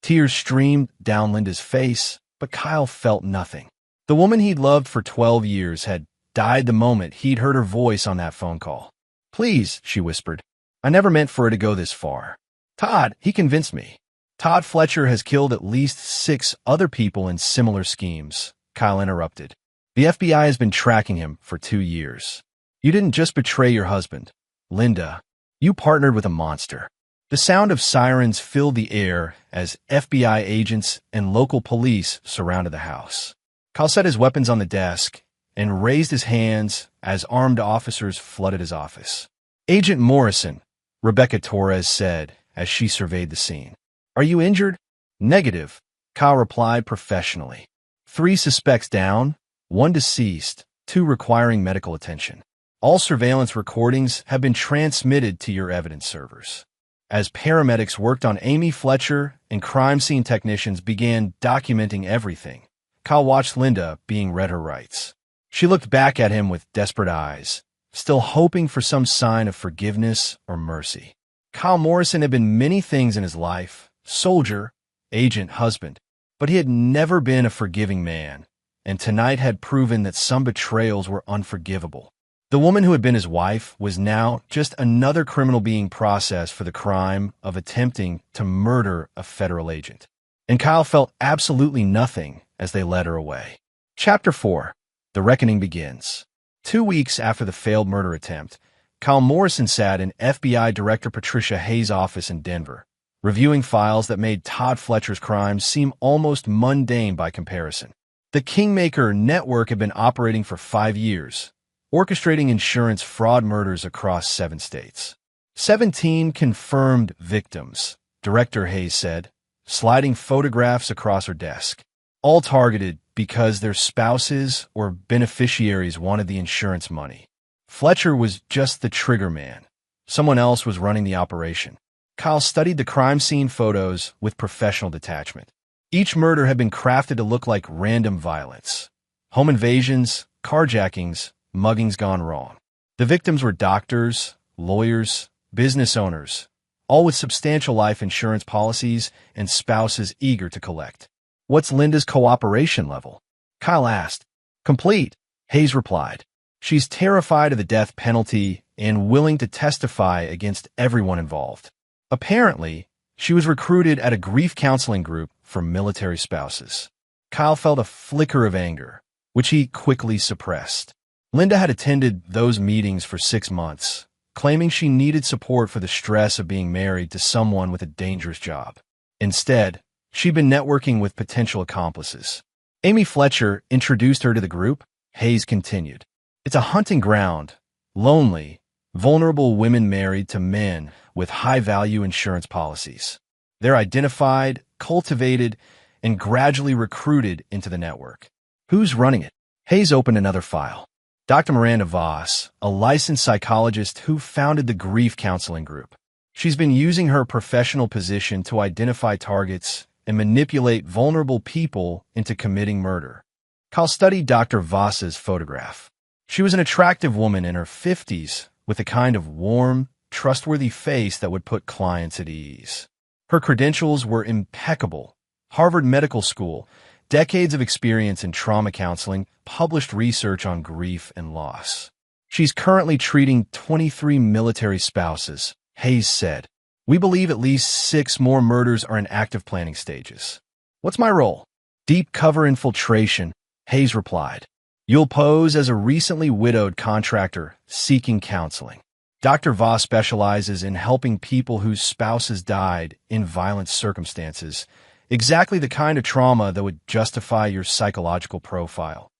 [SPEAKER 1] Tears streamed down Linda's face, but Kyle felt nothing. The woman he'd loved for 12 years had died the moment he'd heard her voice on that phone call. "Please," she whispered. "I never meant for it to go this far." "Todd, he convinced me." "Todd Fletcher has killed at least 6 other people in similar schemes," Kyle interrupted. "The FBI has been tracking him for 2 years. You didn't just betray your husband, Linda. You partnered with a monster." The sound of sirens filled the air as FBI agents and local police surrounded the house. Kyle set his weapons on the desk and raised his hands as armed officers flooded his office. "Agent Morrison," Rebecca Torres said as she surveyed the scene. "Are you injured?" "Negative," Kyle replied professionally. 3 suspects down, 1 deceased, 2 requiring medical attention. All surveillance recordings have been transmitted to your evidence servers. As paramedics worked on Amy Fletcher and crime scene technicians began documenting everything, Kyle watched Linda being read her rights. She looked back at him with desperate eyes, still hoping for some sign of forgiveness or mercy. Kyle Morrison had been many things in his life: soldier, agent, husband, but he had never been a forgiving man, and tonight had proven that some betrayals were unforgivable. The woman who had been his wife was now just another criminal being processed for the crime of attempting to murder a federal agent. And Kyle felt absolutely nothing as they led her away. Chapter 4. The Reckoning Begins. 2 weeks after the failed murder attempt, Kyle Morrison sat in FBI Director Patricia Hayes' office in Denver, reviewing files that made Todd Fletcher's crimes seem almost mundane by comparison. The Kingmaker network had been operating for 5 years, orchestrating insurance fraud murders across 7 states. 17 confirmed victims, Director Hayes said, sliding photographs across her desk, all targeted because their spouses or beneficiaries wanted the insurance money. Fletcher was just the trigger man. Someone else was running the operation. Kyle studied the crime scene photos with professional detachment. Each murder had been crafted to look like random violence. Home invasions, carjackings, muggings gone wrong. The victims were doctors, lawyers, business owners, all with substantial life insurance policies and spouses eager to collect. "What's Linda's cooperation level?" Kyle asked. "Complete," Hayes replied. "She's terrified of the death penalty and willing to testify against everyone involved." Apparently, she was recruited at a grief counseling group for military spouses. Kyle felt a flicker of anger, which he quickly suppressed. Linda had attended those meetings for 6 months, claiming she needed support for the stress of being married to someone with a dangerous job. Instead, she'd been networking with potential accomplices. Amy Fletcher introduced her to the group, Hayes continued. "It's a hunting ground, lonely, vulnerable women married to men with high-value insurance policies. They're identified, cultivated, and gradually recruited into the network." "Who's running it?" Hayes opened another file. "Dr. Miranda Voss, a licensed psychologist who founded the grief counseling group. She's been using her professional position to identify targets and manipulate vulnerable people into committing murder." Kyle studied Dr. Voss's photograph. She was an attractive woman in her 50s with a kind of warm, trustworthy face that would put clients at ease. Her credentials were impeccable. Harvard Medical School, decades of experience in trauma counseling, published research on grief and loss. "She's currently treating 23 military spouses," Hayes said. "We believe at least 6 more murders are in active planning stages." "What's my role?" "Deep cover infiltration," Hayes replied. "You'll pose as a recently widowed contractor seeking counseling. Dr. Voss specializes in helping people whose spouses died in violent circumstances, exactly the kind of trauma that would justify your psychological profile."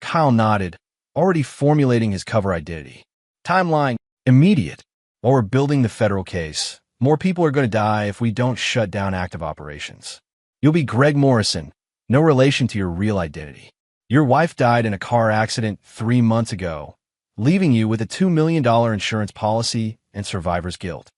[SPEAKER 1] Kyle nodded, already formulating his cover identity. "Timeline, immediate. While we're building the federal case, more people are going to die if we don't shut down active operations. You'll be Greg Morrison, no relation to your real identity. Your wife died in a car accident 3 months ago, leaving you with a $2 million insurance policy and survivor's guilt."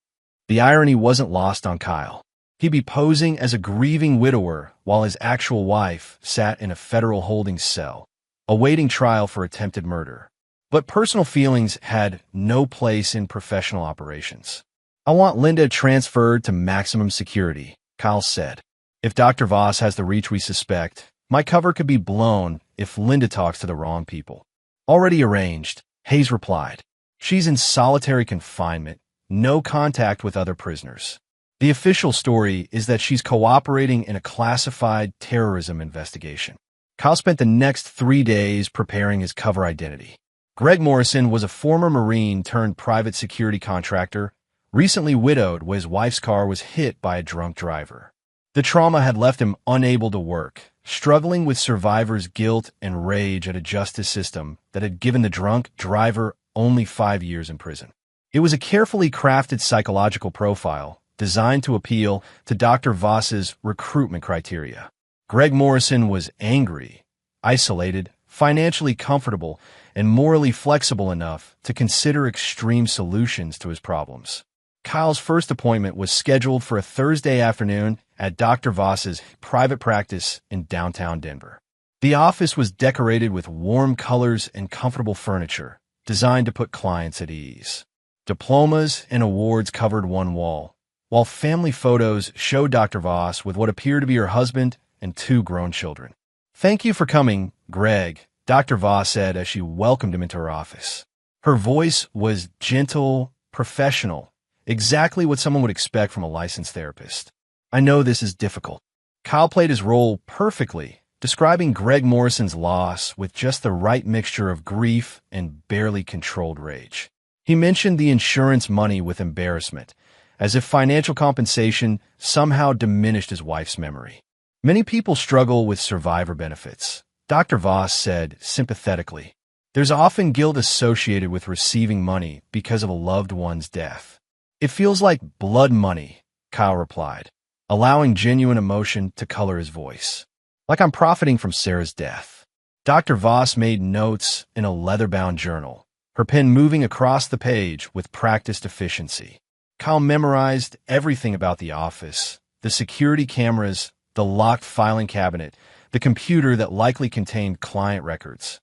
[SPEAKER 1] The irony wasn't lost on Kyle. He'd be posing as a grieving widower while his actual wife sat in a federal holding cell, awaiting trial for attempted murder. But personal feelings had no place in professional operations. "I want Linda transferred to maximum security," Kyle said. "If Dr. Voss has the reach we suspect, my cover could be blown if Linda talks to the wrong people." "Already arranged," Hayes replied. "She's in solitary confinement, no contact with other prisoners. The official story is that she's cooperating in a classified terrorism investigation." Kyle spent the next 3 days preparing his cover identity. Greg Morrison was a former Marine turned private security contractor, recently widowed when his wife's car was hit by a drunk driver. The trauma had left him unable to work, struggling with survivors' guilt and rage at a justice system that had given the drunk driver only 5 years in prison. It was a carefully crafted psychological profile designed to appeal to Dr. Voss's recruitment criteria. Greg Morrison was angry, isolated, financially comfortable, and morally flexible enough to consider extreme solutions to his problems. Kyle's first appointment was scheduled for a Thursday afternoon at Dr. Voss's private practice in downtown Denver. The office was decorated with warm colors and comfortable furniture, designed to put clients at ease. Diplomas and awards covered one wall, while family photos showed Dr. Voss with what appeared to be her husband and 2 grown children. "Thank you for coming, Greg," Dr. Voss said as she welcomed him into her office. Her voice was gentle, professional, exactly what someone would expect from a licensed therapist. I know this is difficult. Kyle played his role perfectly, describing Greg Morrison's loss with just the right mixture of grief and barely controlled rage. He mentioned the insurance money with embarrassment, as if financial compensation somehow diminished his wife's memory. Many people struggle with survivor benefits, Dr. Voss said sympathetically. There's often guilt associated with receiving money because of a loved one's death. It feels like blood money, Kyle replied, allowing genuine emotion to color his voice. Like I'm profiting from Sarah's death. Dr. Voss made notes in a leather-bound journal, her pen moving across the page with practiced efficiency. Kyle memorized everything about the office, the security cameras, the locked filing cabinet, the computer that likely contained client records.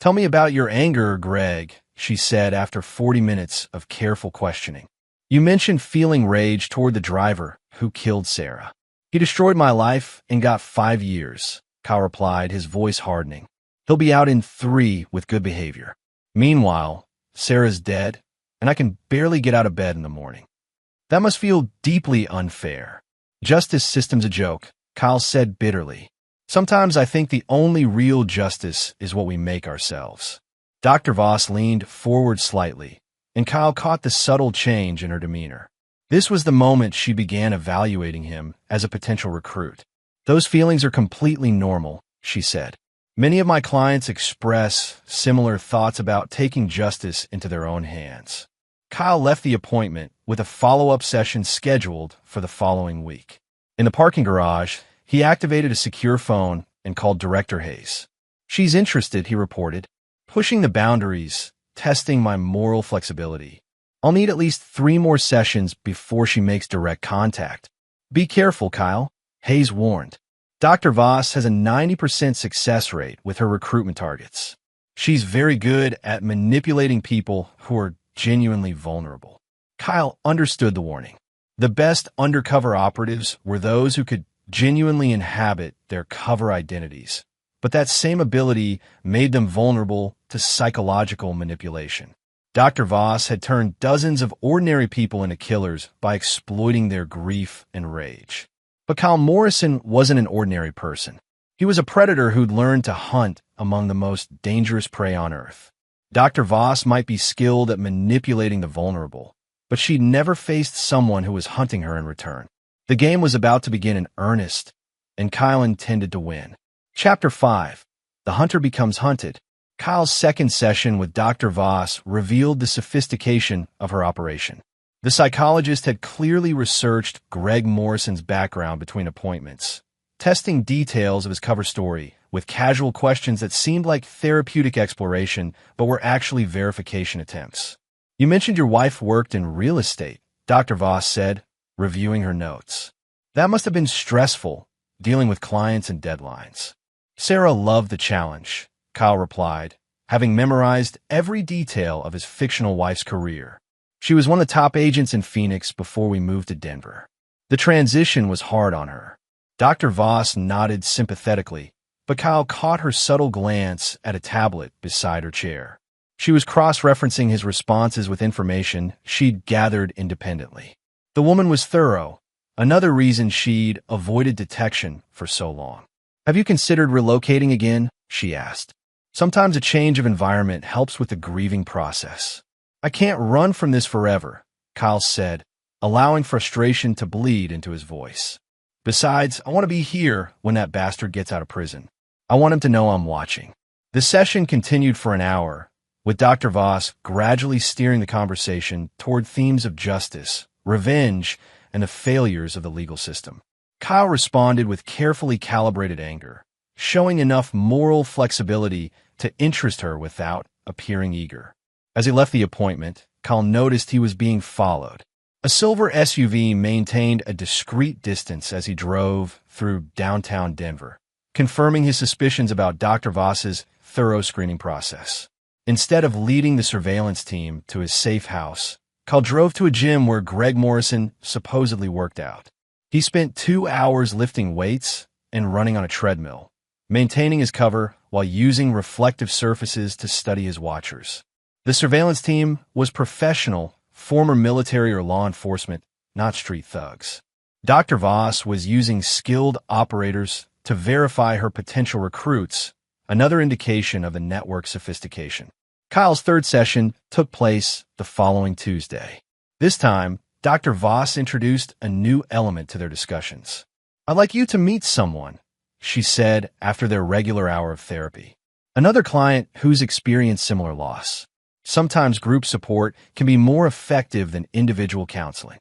[SPEAKER 1] Tell me about your anger, Greg, she said after 40 minutes of careful questioning. You mentioned feeling rage toward the driver who killed Sarah. He destroyed my life and got 5 years, Kyle replied, his voice hardening. He'll be out in 3 with good behavior. Meanwhile, Sarah's dead, and I can barely get out of bed in the morning. That must feel deeply unfair. Justice system's a joke, Kyle said bitterly. Sometimes I think the only real justice is what we make ourselves. Dr. Voss leaned forward slightly, and Kyle caught the subtle change in her demeanor. This was the moment she began evaluating him as a potential recruit. Those feelings are completely normal, she said. Many of my clients express similar thoughts about taking justice into their own hands. Kyle left the appointment with a follow-up session scheduled for the following week. In the parking garage, he activated a secure phone and called Director Hayes. She's interested, he reported. Pushing the boundaries, testing my moral flexibility. I'll need at least 3 more sessions before she makes direct contact. Be careful, Kyle, Hayes warned. Dr. Voss has a 90% success rate with her recruitment targets. She's very good at manipulating people who are genuinely vulnerable. Kyle understood the warning. The best undercover operatives were those who could genuinely inhabit their cover identities, but that same ability made them vulnerable to psychological manipulation. Dr. Voss had turned dozens of ordinary people into killers by exploiting their grief and rage. But Kyle Morrison wasn't an ordinary person. He was a predator who'd learned to hunt among the most dangerous prey on Earth. Dr. Voss might be skilled at manipulating the vulnerable, but she'd never faced someone who was hunting her in return. The game was about to begin in earnest, and Kyle intended to win. Chapter 5. The Hunter Becomes Hunted. Kyle's second session with Dr. Voss revealed the sophistication of her operation. The psychologist had clearly researched Greg Morrison's background between appointments, testing details of his cover story with casual questions that seemed like therapeutic exploration but were actually verification attempts. You mentioned your wife worked in real estate, Dr. Voss said, reviewing her notes. That must have been stressful, dealing with clients and deadlines. Sarah loved the challenge, Kyle replied, having memorized every detail of his fictional wife's career. She was one of the top agents in Phoenix before we moved to Denver. The transition was hard on her. Dr. Voss nodded sympathetically, but Kyle caught her subtle glance at a tablet beside her chair. She was cross-referencing his responses with information she'd gathered independently. The woman was thorough, another reason she'd avoided detection for so long. Have you considered relocating again? She asked. Sometimes a change of environment helps with the grieving process. I can't run from this forever, Kyle said, allowing frustration to bleed into his voice. Besides, I want to be here when that bastard gets out of prison. I want him to know I'm watching. The session continued for an hour, with Dr. Voss gradually steering the conversation toward themes of justice, revenge, and the failures of the legal system. Kyle responded with carefully calibrated anger, showing enough moral flexibility to interest her without appearing eager. As he left the appointment, Kyle noticed he was being followed. A silver SUV maintained a discreet distance as he drove through downtown Denver, confirming his suspicions about Dr. Voss's thorough screening process. Instead of leading the surveillance team to his safe house, Kyle drove to a gym where Greg Morrison supposedly worked out. He spent 2 hours lifting weights and running on a treadmill, maintaining his cover while using reflective surfaces to study his watchers. The surveillance team was professional, former military or law enforcement, not street thugs. Dr. Voss was using skilled operators to verify her potential recruits, another indication of the network's sophistication. Kyle's third session took place the following Tuesday. This time, Dr. Voss introduced a new element to their discussions. "I'd like you to meet someone," she said after their regular hour of therapy. "Another client who's experienced similar loss. Sometimes group support can be more effective than individual counseling."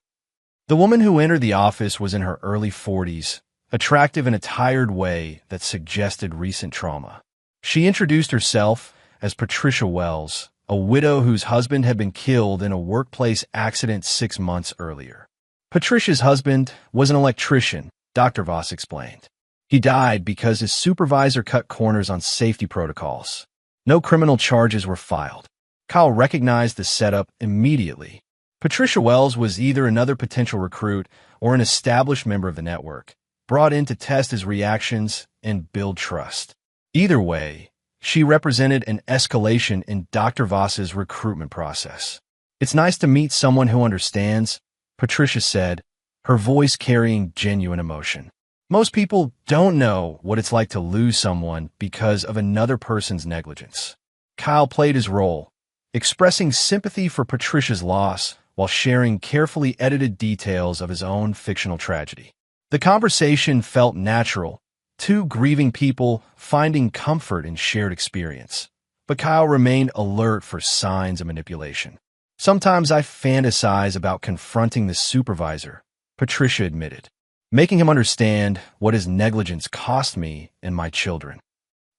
[SPEAKER 1] The woman who entered the office was in her early 40s, attractive in a tired way that suggested recent trauma. She introduced herself as Patricia Wells, a widow whose husband had been killed in a workplace accident 6 months earlier. Patricia's husband was an electrician, Dr. Voss explained. He died because his supervisor cut corners on safety protocols. No criminal charges were filed. Kyle recognized the setup immediately. Patricia Wells was either another potential recruit or an established member of the network, brought in to test his reactions and build trust. Either way, she represented an escalation in Dr. Voss's recruitment process. "It's nice to meet someone who understands," Patricia said, her voice carrying genuine emotion. Most people don't know what it's like to lose someone because of another person's negligence. Kyle played his role, expressing sympathy for Patricia's loss while sharing carefully edited details of his own fictional tragedy. The conversation felt natural, two grieving people finding comfort in shared experience. But Kyle remained alert for signs of manipulation. "Sometimes I fantasize about confronting the supervisor," Patricia admitted, "making him understand what his negligence cost me and my children."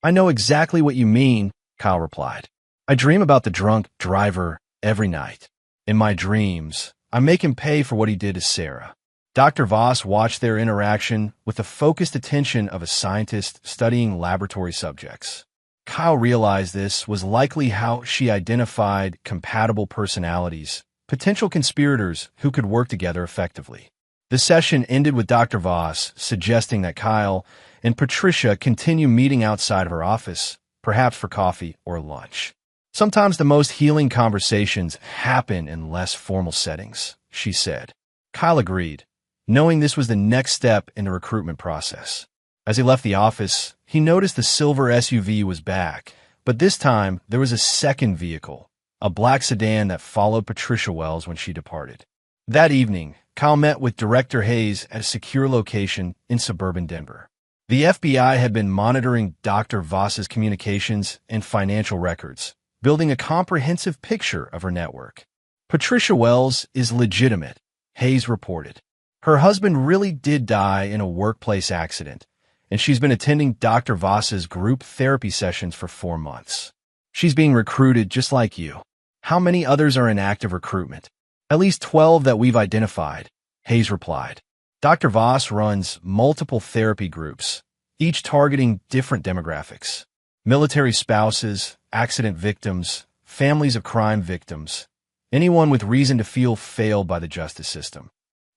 [SPEAKER 1] "I know exactly what you mean," Kyle replied. "I dream about the drunk driver every night. In my dreams, I make him pay for what he did to Sarah." Dr. Voss watched their interaction with the focused attention of a scientist studying laboratory subjects. Kyle realized this was likely how she identified compatible personalities, potential conspirators who could work together effectively. The session ended with Dr. Voss suggesting that Kyle and Patricia continue meeting outside of her office, perhaps for coffee or lunch. "Sometimes the most healing conversations happen in less formal settings," she said. Kyle agreed, knowing this was the next step in the recruitment process. As he left the office, he noticed the silver SUV was back, but this time there was a second vehicle, a black sedan that followed Patricia Wells when she departed. That evening, Kyle met with Director Hayes at a secure location in suburban Denver. The FBI had been monitoring Dr. Voss's communications and financial records, building a comprehensive picture of her network. "Patricia Wells is legitimate," Hayes reported. "Her husband really did die in a workplace accident, and she's been attending Dr. Voss's group therapy sessions for 4 months. She's being recruited just like you. How many others are in active recruitment?" "At least 12 that we've identified," Hayes replied. Dr. Voss runs multiple therapy groups, each targeting different demographics: military spouses, accident victims, families of crime victims, anyone with reason to feel failed by the justice system.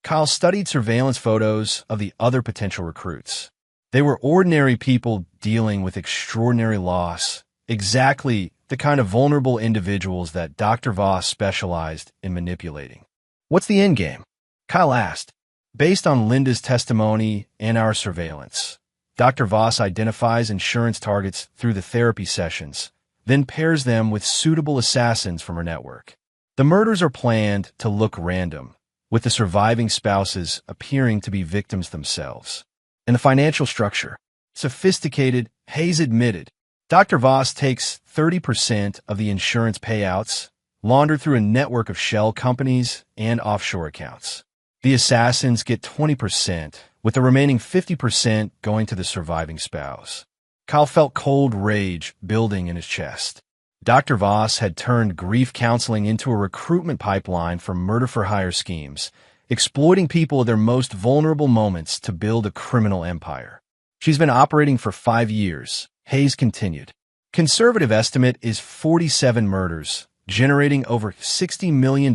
[SPEAKER 1] Kyle studied surveillance photos of the other potential recruits. They were ordinary people dealing with extraordinary loss, exactly the kind of vulnerable individuals that Dr. Voss specialized in manipulating. "What's the end game?" Kyle asked. "Based on Linda's testimony and our surveillance, Dr. Voss identifies insurance targets through the therapy sessions, then pairs them with suitable assassins from her network. The murders are planned to look random, with the surviving spouses appearing to be victims themselves. And the financial structure, sophisticated, Hayes admitted. Dr. Voss takes 30% of the insurance payouts, laundered through a network of shell companies and offshore accounts. The assassins get 20%, with the remaining 50% going to the surviving spouse." Kyle felt cold rage building in his chest. Dr. Voss had turned grief counseling into a recruitment pipeline for murder-for-hire schemes, exploiting people at their most vulnerable moments to build a criminal empire. "She's been operating for 5 years, Hayes continued. "Conservative estimate is 47 murders, generating over $60 million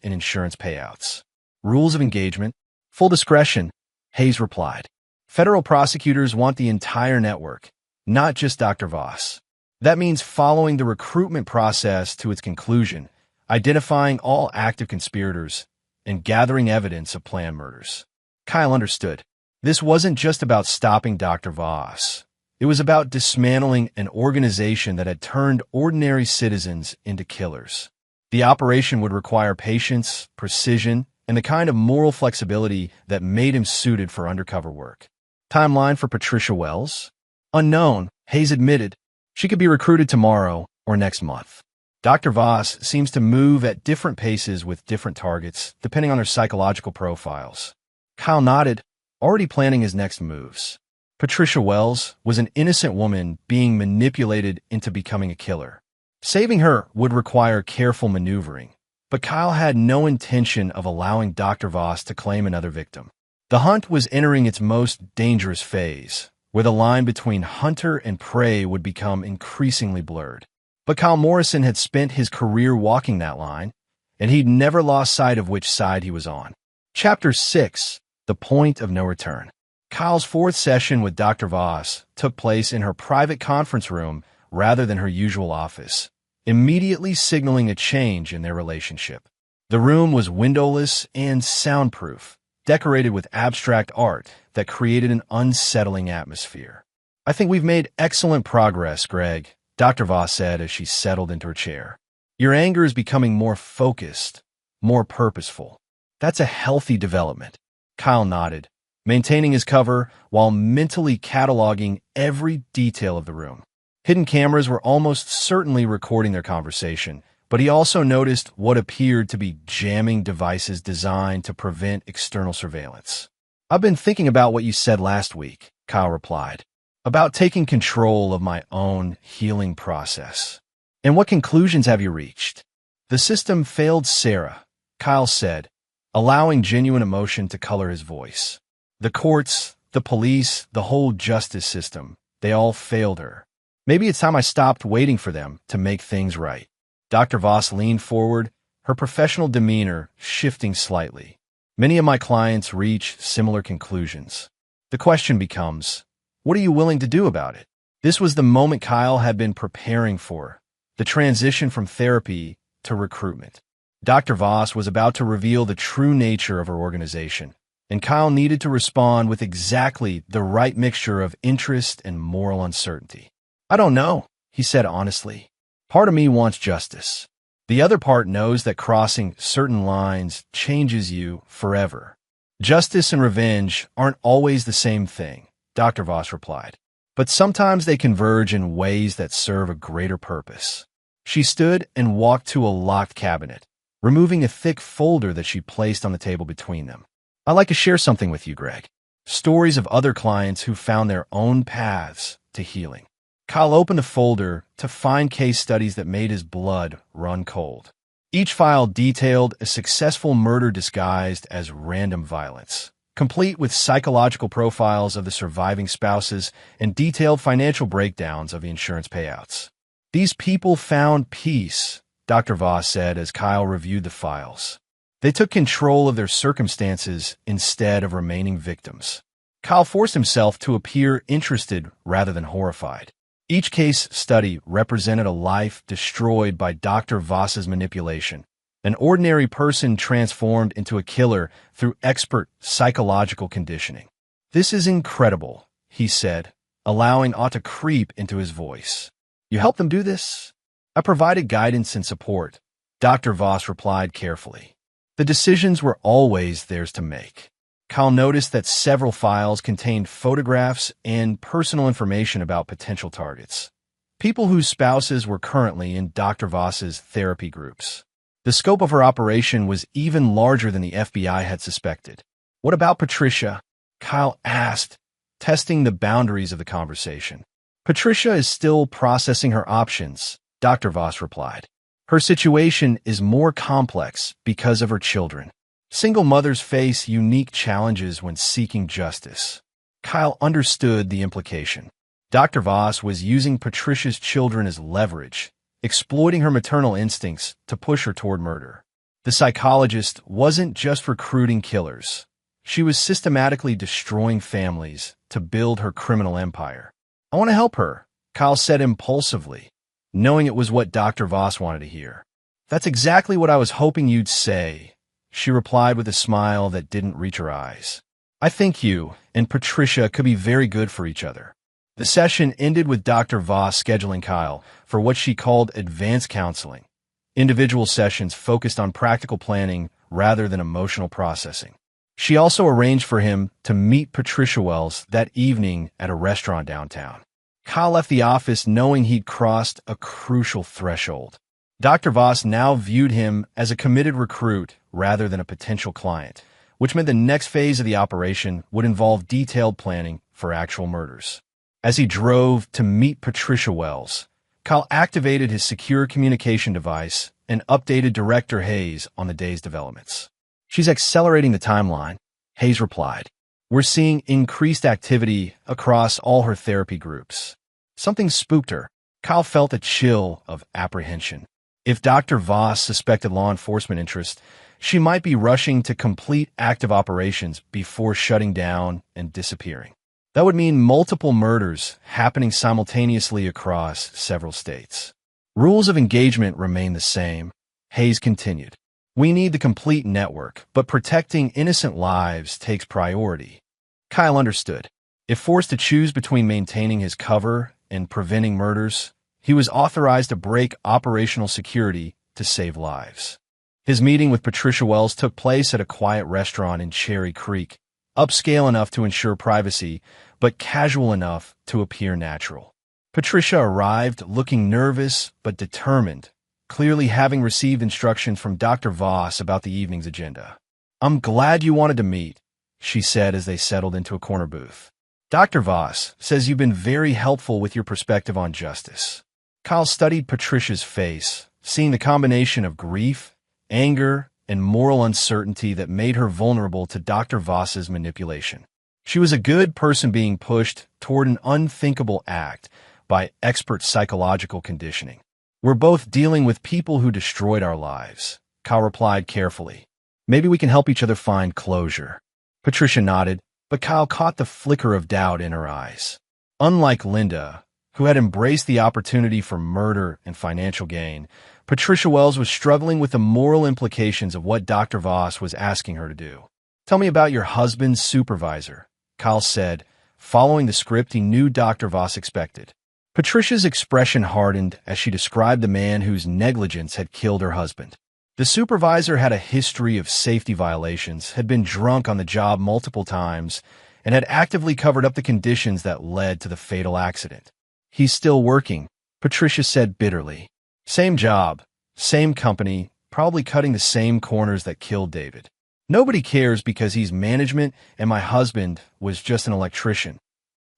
[SPEAKER 1] in insurance payouts. Rules of engagement? Full discretion," Hayes replied. "Federal prosecutors want the entire network, not just Dr. Voss." That means following the recruitment process to its conclusion, identifying all active conspirators, and gathering evidence of planned murders. Kyle understood. This wasn't just about stopping Dr. Voss. It was about dismantling an organization that had turned ordinary citizens into killers. The operation would require patience, precision, and the kind of moral flexibility that made him suited for undercover work. Timeline for Patricia Wells? Unknown, Hayes admitted. She could be recruited tomorrow or next month. Dr. Voss seems to move at different paces with different targets, depending on their psychological profiles. Kyle nodded, already planning his next moves. Patricia Wells was an innocent woman being manipulated into becoming a killer. Saving her would require careful maneuvering, but Kyle had no intention of allowing Dr. Voss to claim another victim. The hunt was entering its most dangerous phase, where the line between hunter and prey would become increasingly blurred. But Kyle Morrison had spent his career walking that line, and he'd never lost sight of which side he was on. Chapter 6: The Point of No Return. Kyle's fourth session with Dr. Voss took place in her private conference room rather than her usual office, immediately signaling a change in their relationship. The room was windowless and soundproof, decorated with abstract art that created an unsettling atmosphere. "I think we've made excellent progress, Greg," Dr. Voss said as she settled into her chair. "Your anger is becoming more focused, more purposeful. That's a healthy development." Kyle nodded, maintaining his cover while mentally cataloging every detail of the room. Hidden cameras were almost certainly recording their conversation, but he also noticed what appeared to be jamming devices designed to prevent external surveillance. "I've been thinking about what you said last week," Kyle replied, "about taking control of my own healing process. And what conclusions have you reached?" "The system failed Sarah," Kyle said, allowing genuine emotion to color his voice. "The courts, the police, the whole justice system, they all failed her. Maybe it's time I stopped waiting for them to make things right." Dr. Voss leaned forward, her professional demeanor shifting slightly. "Many of my clients reach similar conclusions. The question becomes, what are you willing to do about it?" This was the moment Kyle had been preparing for, the transition from therapy to recruitment. Dr. Voss was about to reveal the true nature of her organization, and Kyle needed to respond with exactly the right mixture of interest and moral uncertainty. "I don't know," he said honestly. "Part of me wants justice. The other part knows that crossing certain lines changes you forever." "Justice and revenge aren't always the same thing," Dr. Voss replied, "but sometimes they converge in ways that serve a greater purpose." She stood and walked to a locked cabinet, removing a thick folder that she placed on the table between them. "I'd like to share something with you, Greg. Stories of other clients who found their own paths to healing." Kyle opened the folder to find case studies that made his blood run cold. Each file detailed a successful murder disguised as random violence, complete with psychological profiles of the surviving spouses and detailed financial breakdowns of the insurance payouts. "These people found peace," Dr. Voss said as Kyle reviewed the files. "They took control of their circumstances instead of remaining victims." Kyle forced himself to appear interested rather than horrified. Each case study represented a life destroyed by Dr. Voss's manipulation, an ordinary person transformed into a killer through expert psychological conditioning. "This is incredible," he said, allowing awe to creep into his voice. "You helped them do this?" "I provided guidance and support," Dr. Voss replied carefully. "The decisions were always theirs to make." Kyle noticed that several files contained photographs and personal information about potential targets, people whose spouses were currently in Dr. Voss's therapy groups. The scope of her operation was even larger than the FBI had suspected. "What about Patricia?" Kyle asked, testing the boundaries of the conversation. "Patricia is still processing her options," Dr. Voss replied. "Her situation is more complex because of her children. Single mothers face unique challenges when seeking justice." Kyle understood the implication. Dr. Voss was using Patricia's children as leverage, exploiting her maternal instincts to push her toward murder. The psychologist wasn't just recruiting killers. She was systematically destroying families to build her criminal empire. "I want to help her," Kyle said impulsively, knowing it was what Dr. Voss wanted to hear. That's exactly what I was hoping you'd say, she replied with a smile that didn't reach her eyes. I think you and Patricia could be very good for each other. The session ended with Dr. Voss scheduling Kyle for what she called advanced counseling, individual sessions focused on practical planning rather than emotional processing. She also arranged for him to meet Patricia Wells that evening at a restaurant downtown. Kyle left the office knowing he'd crossed a crucial threshold. Dr. Voss now viewed him as a committed recruit rather than a potential client, which meant the next phase of the operation would involve detailed planning for actual murders. As he drove to meet Patricia Wells, Kyle activated his secure communication device and updated Director Hayes on the day's developments. She's accelerating the timeline, Hayes replied. We're seeing increased activity across all her therapy groups. Something spooked her. Kyle felt a chill of apprehension. If Dr. Voss suspected law enforcement interest, she might be rushing to complete active operations before shutting down and disappearing. That would mean multiple murders happening simultaneously across several states. Rules of engagement remain the same, Hayes continued. We need the complete network, but protecting innocent lives takes priority. Kyle understood. If forced to choose between maintaining his cover and preventing murders, he was authorized to break operational security to save lives. His meeting with Patricia Wells took place at a quiet restaurant in Cherry Creek, upscale enough to ensure privacy, but casual enough to appear natural. Patricia arrived looking nervous but determined, clearly having received instructions from Dr. Voss about the evening's agenda. I'm glad you wanted to meet, she said as they settled into a corner booth. Dr. Voss says you've been very helpful with your perspective on justice. Kyle studied Patricia's face, seeing the combination of grief, anger, and moral uncertainty that made her vulnerable to Dr. Voss's manipulation. She was a good person being pushed toward an unthinkable act by expert psychological conditioning. We're both dealing with people who destroyed our lives, Kyle replied carefully. Maybe we can help each other find closure. Patricia nodded, but Kyle caught the flicker of doubt in her eyes. Unlike Linda, who had embraced the opportunity for murder and financial gain, Patricia Wells was struggling with the moral implications of what Dr. Voss was asking her to do. Tell me about your husband's supervisor, Kyle said, following the script he knew Dr. Voss expected. Patricia's expression hardened as she described the man whose negligence had killed her husband. The supervisor had a history of safety violations, had been drunk on the job multiple times, and had actively covered up the conditions that led to the fatal accident. He's still working, Patricia said bitterly. Same job, same company, probably cutting the same corners that killed David. Nobody cares because he's management and my husband was just an electrician.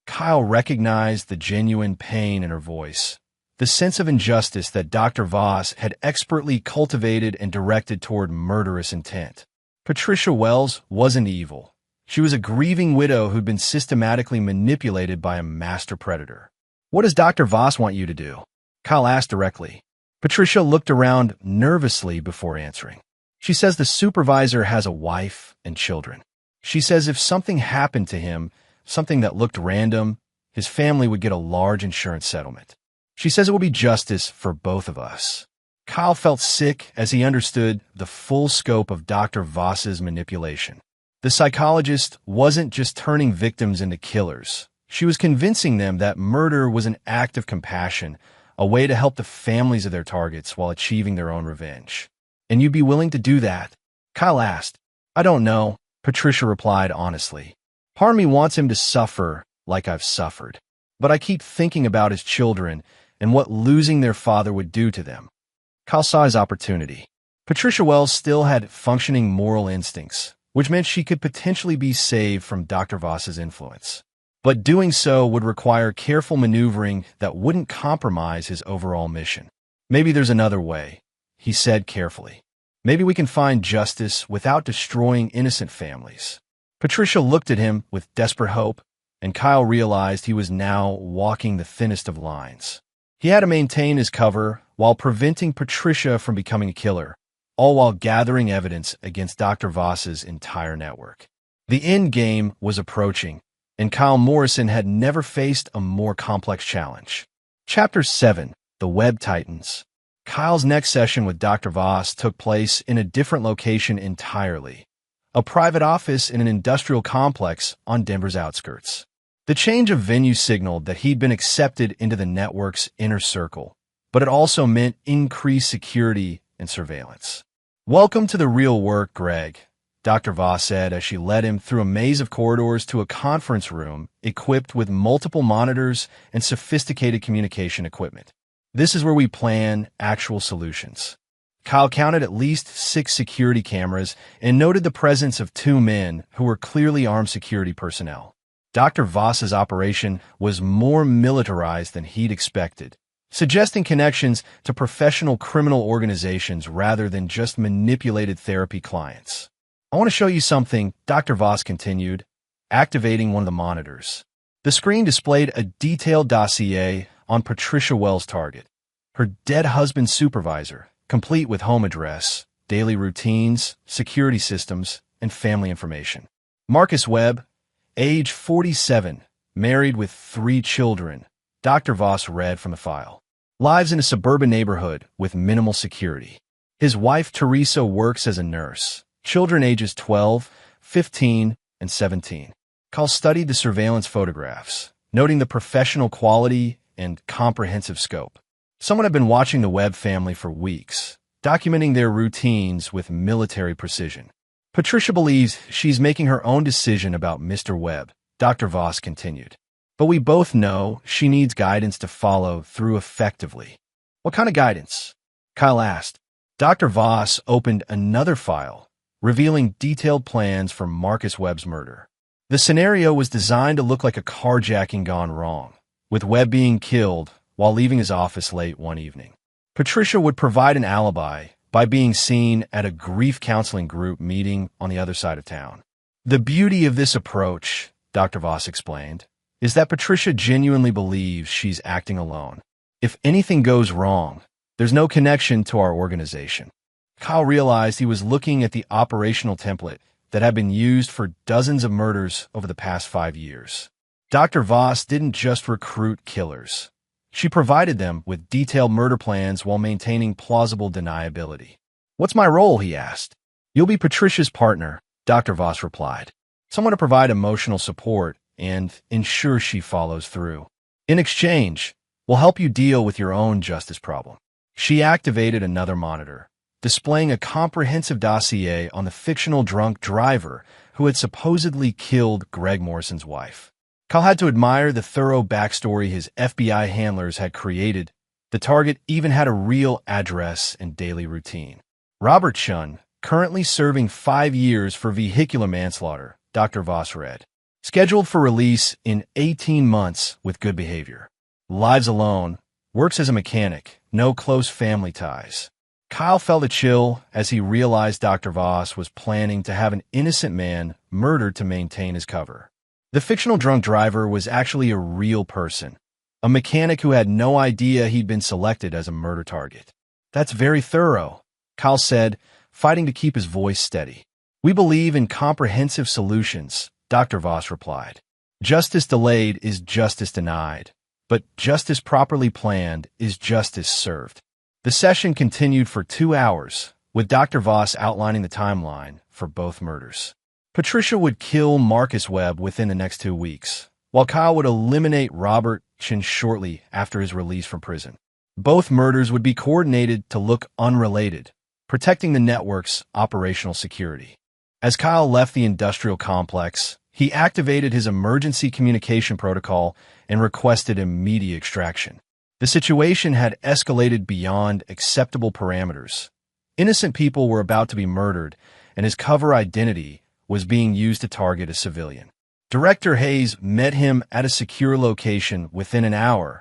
[SPEAKER 1] Kyle recognized the genuine pain in her voice, the sense of injustice that Dr. Voss had expertly cultivated and directed toward murderous intent. Patricia Wells wasn't evil. She was a grieving widow who'd been systematically manipulated by a master predator. What does Dr. Voss want you to do? Kyle asked directly. Patricia looked around nervously before answering. She says the supervisor has a wife and children. She says if something happened to him, something that looked random, his family would get a large insurance settlement. She says it will be justice for both of us. Kyle felt sick as he understood the full scope of Dr. Voss's manipulation. The psychologist wasn't just turning victims into killers. She was convincing them that murder was an act of compassion, a way to help the families of their targets while achieving their own revenge. And you'd be willing to do that? Kyle asked. I don't know, Patricia replied honestly. Part of me wants him to suffer like I've suffered, but I keep thinking about his children and what losing their father would do to them. Kyle saw his opportunity. Patricia Wells still had functioning moral instincts, which meant she could potentially be saved from Dr. Voss's influence. But doing so would require careful maneuvering that wouldn't compromise his overall mission. Maybe there's another way, he said carefully. Maybe we can find justice without destroying innocent families. Patricia looked at him with desperate hope, and Kyle realized he was now walking the thinnest of lines. He had to maintain his cover while preventing Patricia from becoming a killer, all while gathering evidence against Dr. Voss's entire network. The end game was approaching, and Kyle Morrison had never faced a more complex challenge. Chapter 7. The Web Titans. Kyle's next session with Dr. Voss took place in a different location entirely, a private office in an industrial complex on Denver's outskirts. The change of venue signaled that he'd been accepted into the network's inner circle, but it also meant increased security and surveillance. "Welcome to the real work, Greg," Dr. Voss said as she led him through a maze of corridors to a conference room equipped with multiple monitors and sophisticated communication equipment. "This is where we plan actual solutions." Kyle counted at least 6 security cameras and noted the presence of 2 men who were clearly armed security personnel. Dr. Voss's operation was more militarized than he'd expected, suggesting connections to professional criminal organizations rather than just manipulated therapy clients. "I want to show you something," Dr. Voss continued, activating one of the monitors. The screen displayed a detailed dossier on Patricia Wells' target, her dead husband's supervisor, complete with home address, daily routines, security systems, and family information. Marcus Webb, age 47, married with 3 children, Dr. Voss read from the file. Lives in a suburban neighborhood with minimal security. His wife Teresa works as a nurse. Children ages 12, 15, and 17. Kyle studied the surveillance photographs, noting the professional quality and comprehensive scope. Someone had been watching the Webb family for weeks, documenting their routines with military precision. "Patricia believes she's making her own decision about Mr. Webb," Dr. Voss continued. "But we both know she needs guidance to follow through effectively." "What kind of guidance?" Kyle asked. Dr. Voss opened another file, revealing detailed plans for Marcus Webb's murder. The scenario was designed to look like a carjacking gone wrong, with Webb being killed while leaving his office late one evening. Patricia would provide an alibi by being seen at a grief counseling group meeting on the other side of town. "The beauty of this approach," Dr. Voss explained, "is that Patricia genuinely believes she's acting alone. If anything goes wrong, there's no connection to our organization." Kyle realized he was looking at the operational template that had been used for dozens of murders over the past 5 years. Dr. Voss didn't just recruit killers. She provided them with detailed murder plans while maintaining plausible deniability. "What's my role?" he asked. "You'll be Patricia's partner," Dr. Voss replied. "Someone to provide emotional support and ensure she follows through. In exchange, we'll help you deal with your own justice problem." She activated another monitor, displaying a comprehensive dossier on the fictional drunk driver who had supposedly killed Greg Morrison's wife. Kyle had to admire the thorough backstory his FBI handlers had created. The target even had a real address and daily routine. "Robert Chun, currently serving 5 years for vehicular manslaughter," Dr. Voss read. "Scheduled for release in 18 months with good behavior. Lives alone, works as a mechanic, no close family ties." Kyle felt a chill as he realized Dr. Voss was planning to have an innocent man murdered to maintain his cover. The fictional drunk driver was actually a real person, a mechanic who had no idea he'd been selected as a murder target. "That's very thorough," Kyle said, fighting to keep his voice steady. "We believe in comprehensive solutions," Dr. Voss replied. "Justice delayed is justice denied, but justice properly planned is justice served." The session continued for 2 hours, with Dr. Voss outlining the timeline for both murders. Patricia would kill Marcus Webb within the next 2 weeks, while Kyle would eliminate Robert Chin shortly after his release from prison. Both murders would be coordinated to look unrelated, protecting the network's operational security. As Kyle left the industrial complex, he activated his emergency communication protocol and requested immediate extraction. The situation had escalated beyond acceptable parameters. Innocent people were about to be murdered, and his cover identity was being used to target a civilian. Director Hayes met him at a secure location within an hour,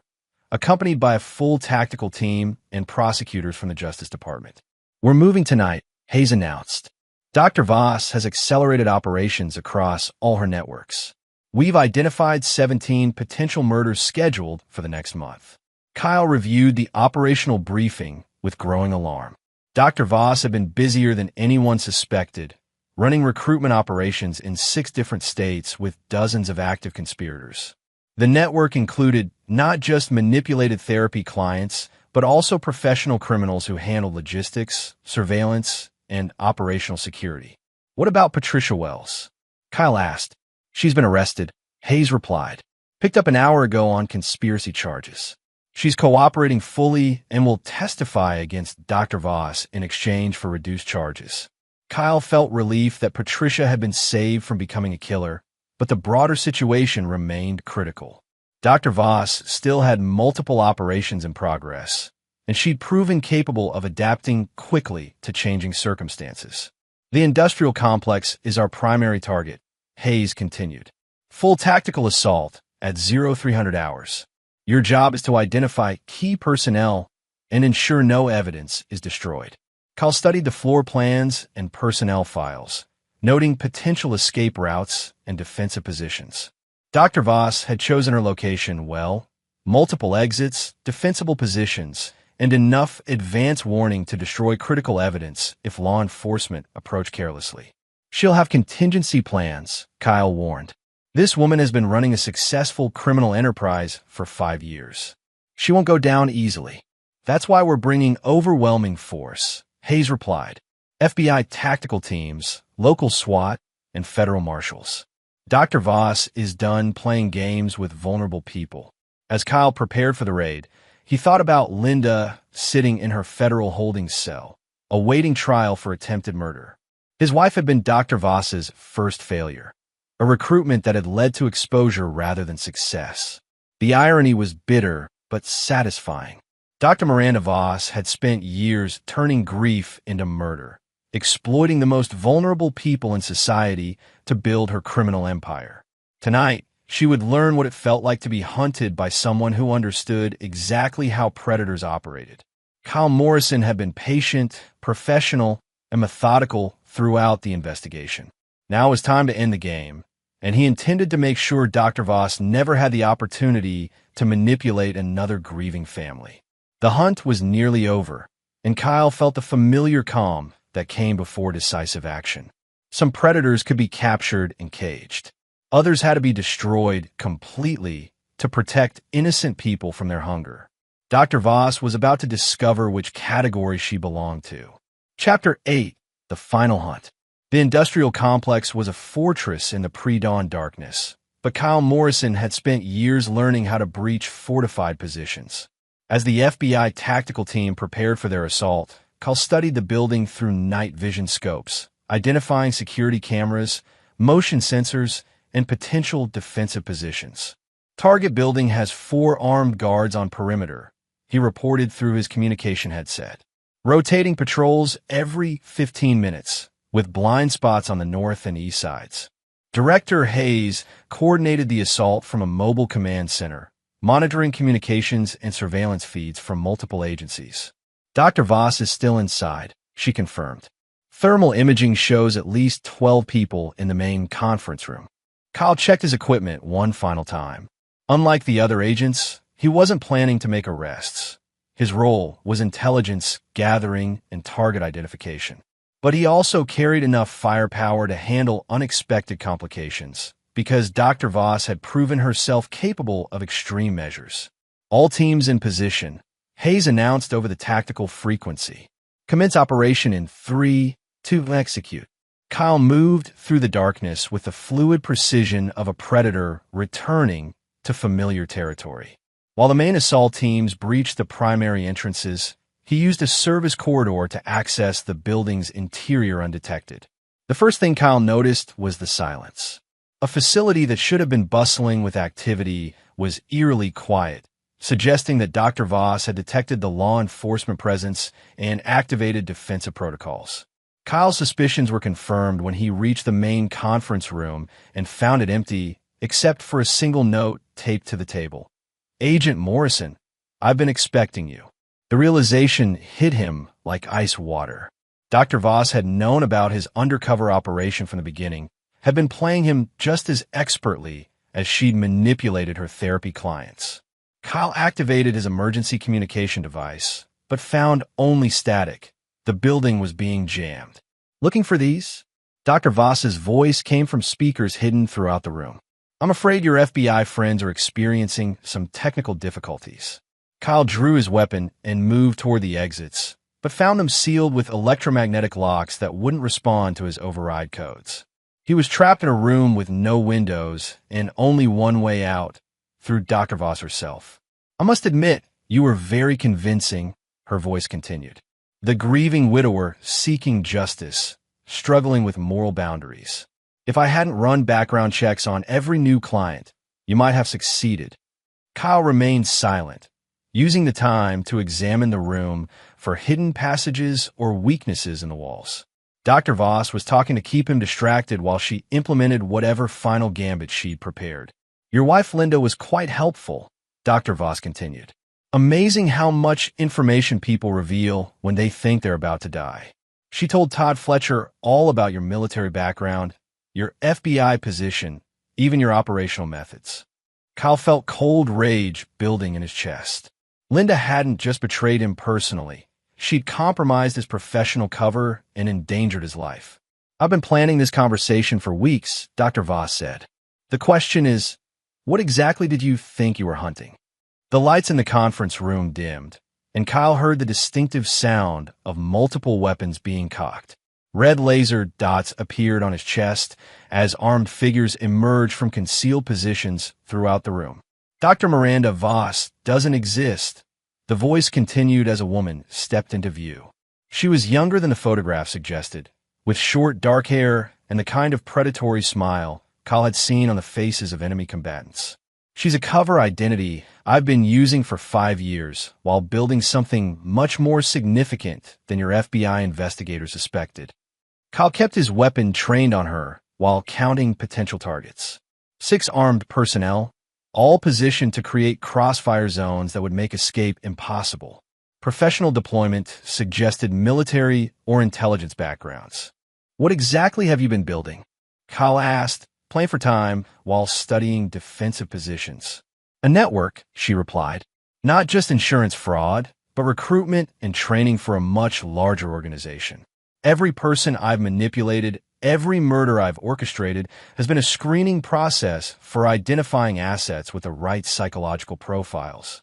[SPEAKER 1] accompanied by a full tactical team and prosecutors from the Justice Department. "We're moving tonight," Hayes announced. "Dr. Voss has accelerated operations across all her networks. We've identified 17 potential murders scheduled for the next month." Kyle reviewed the operational briefing with growing alarm. Dr. Voss had been busier than anyone suspected, running recruitment operations in 6 different states with dozens of active conspirators. The network included not just manipulated therapy clients, but also professional criminals who handle logistics, surveillance, and operational security. What about Patricia Wells? Kyle asked. She's been arrested, Hayes replied. Picked up an hour ago on conspiracy charges. She's cooperating fully and will testify against Dr. Voss in exchange for reduced charges. Kyle felt relief that Patricia had been saved from becoming a killer, but the broader situation remained critical. Dr. Voss still had multiple operations in progress, and she'd proven capable of adapting quickly to changing circumstances. The industrial complex is our primary target, Hayes continued. Full tactical assault at 0300 hours. Your job is to identify key personnel and ensure no evidence is destroyed. Kyle studied the floor plans and personnel files, noting potential escape routes and defensive positions. Dr. Voss had chosen her location well, multiple exits, defensible positions, and enough advance warning to destroy critical evidence if law enforcement approach carelessly. She'll have contingency plans, Kyle warned. This woman has been running a successful criminal enterprise for 5 years. She won't go down easily. That's why we're bringing overwhelming force, Hayes replied. FBI tactical teams, local SWAT, and federal marshals. Dr. Voss is done playing games with vulnerable people. As Kyle prepared for the raid, he thought about Linda sitting in her federal holding cell, awaiting trial for attempted murder. His wife had been Dr. Voss's first failure, a recruitment that had led to exposure rather than success. The irony was bitter but satisfying. Dr. Miranda Voss had spent years turning grief into murder, exploiting the most vulnerable people in society to build her criminal empire. Tonight, she would learn what it felt like to be hunted by someone who understood exactly how predators operated. Kyle Morrison had been patient, professional, and methodical throughout the investigation. Now it was time to end the game, and he intended to make sure Dr. Voss never had the opportunity to manipulate another grieving family. The hunt was nearly over, and Kyle felt the familiar calm that came before decisive action. Some predators could be captured and caged. Others had to be destroyed completely to protect innocent people from their hunger. Dr. Voss was about to discover which category she belonged to. Chapter 8, The Final Hunt. The industrial complex was a fortress in the pre-dawn darkness, but Kyle Morrison had spent years learning how to breach fortified positions. As the FBI tactical team prepared for their assault, Kyle studied the building through night vision scopes, identifying security cameras, motion sensors, and potential defensive positions. Target building has 4 armed guards on perimeter, he reported through his communication headset. Rotating patrols every 15 minutes, with blind spots on the north and east sides. Director Hayes coordinated the assault from a mobile command center, monitoring communications and surveillance feeds from multiple agencies. Dr. Voss is still inside, she confirmed. Thermal imaging shows at least 12 people in the main conference room. Kyle checked his equipment one final time. Unlike the other agents, he wasn't planning to make arrests. His role was intelligence gathering and target identification. But he also carried enough firepower to handle unexpected complications, because Dr. Voss had proven herself capable of extreme measures. All teams in position, Hayes announced over the tactical frequency. Commence operation in 3, 2, execute. Kyle moved through the darkness with the fluid precision of a predator returning to familiar territory. While the main assault teams breached the primary entrances, he used a service corridor to access the building's interior undetected. The first thing Kyle noticed was the silence. A facility that should have been bustling with activity was eerily quiet, suggesting that Dr. Voss had detected the law enforcement presence and activated defensive protocols. Kyle's suspicions were confirmed when he reached the main conference room and found it empty, except for a single note taped to the table. Agent Morrison, I've been expecting you. The realization hit him like ice water. Dr. Voss had known about his undercover operation from the beginning, had been playing him just as expertly as she'd manipulated her therapy clients. Kyle activated his emergency communication device, but found only static. The building was being jammed. Looking for these? Dr. Voss's voice came from speakers hidden throughout the room. I'm afraid your FBI friends are experiencing some technical difficulties. Kyle drew his weapon and moved toward the exits, but found them sealed with electromagnetic locks that wouldn't respond to his override codes. He was trapped in a room with no windows and only one way out, through Dr. Voss herself. I must admit, you were very convincing, her voice continued. The grieving widower seeking justice, struggling with moral boundaries. If I hadn't run background checks on every new client, you might have succeeded. Kyle remained silent, using the time to examine the room for hidden passages or weaknesses in the walls. Dr. Voss was talking to keep him distracted while she implemented whatever final gambit she'd prepared. Your wife Linda was quite helpful, Dr. Voss continued. Amazing how much information people reveal when they think they're about to die. She told Todd Fletcher all about your military background, your FBI position, even your operational methods. Kyle felt cold rage building in his chest. Linda hadn't just betrayed him personally. She'd compromised his professional cover and endangered his life. I've been planning this conversation for weeks, Dr. Voss said. The question is, what exactly did you think you were hunting? The lights in the conference room dimmed, and Kyle heard the distinctive sound of multiple weapons being cocked. Red laser dots appeared on his chest as armed figures emerged from concealed positions throughout the room. Dr. Miranda Voss doesn't exist. The voice continued as a woman stepped into view. She was younger than the photograph suggested, with short dark hair and the kind of predatory smile Kyle had seen on the faces of enemy combatants. She's a cover identity I've been using for 5 years while building something much more significant than your FBI investigators suspected. Kyle kept his weapon trained on her while counting potential targets. 6 armed personnel, all positioned to create crossfire zones that would make escape impossible. Professional deployment suggested military or intelligence backgrounds. What exactly have you been building? Kyle asked, playing for time while studying defensive positions. A network, she replied. Not just insurance fraud, but recruitment and training for a much larger organization. Every person I've manipulated, every murder I've orchestrated has been a screening process for identifying assets with the right psychological profiles.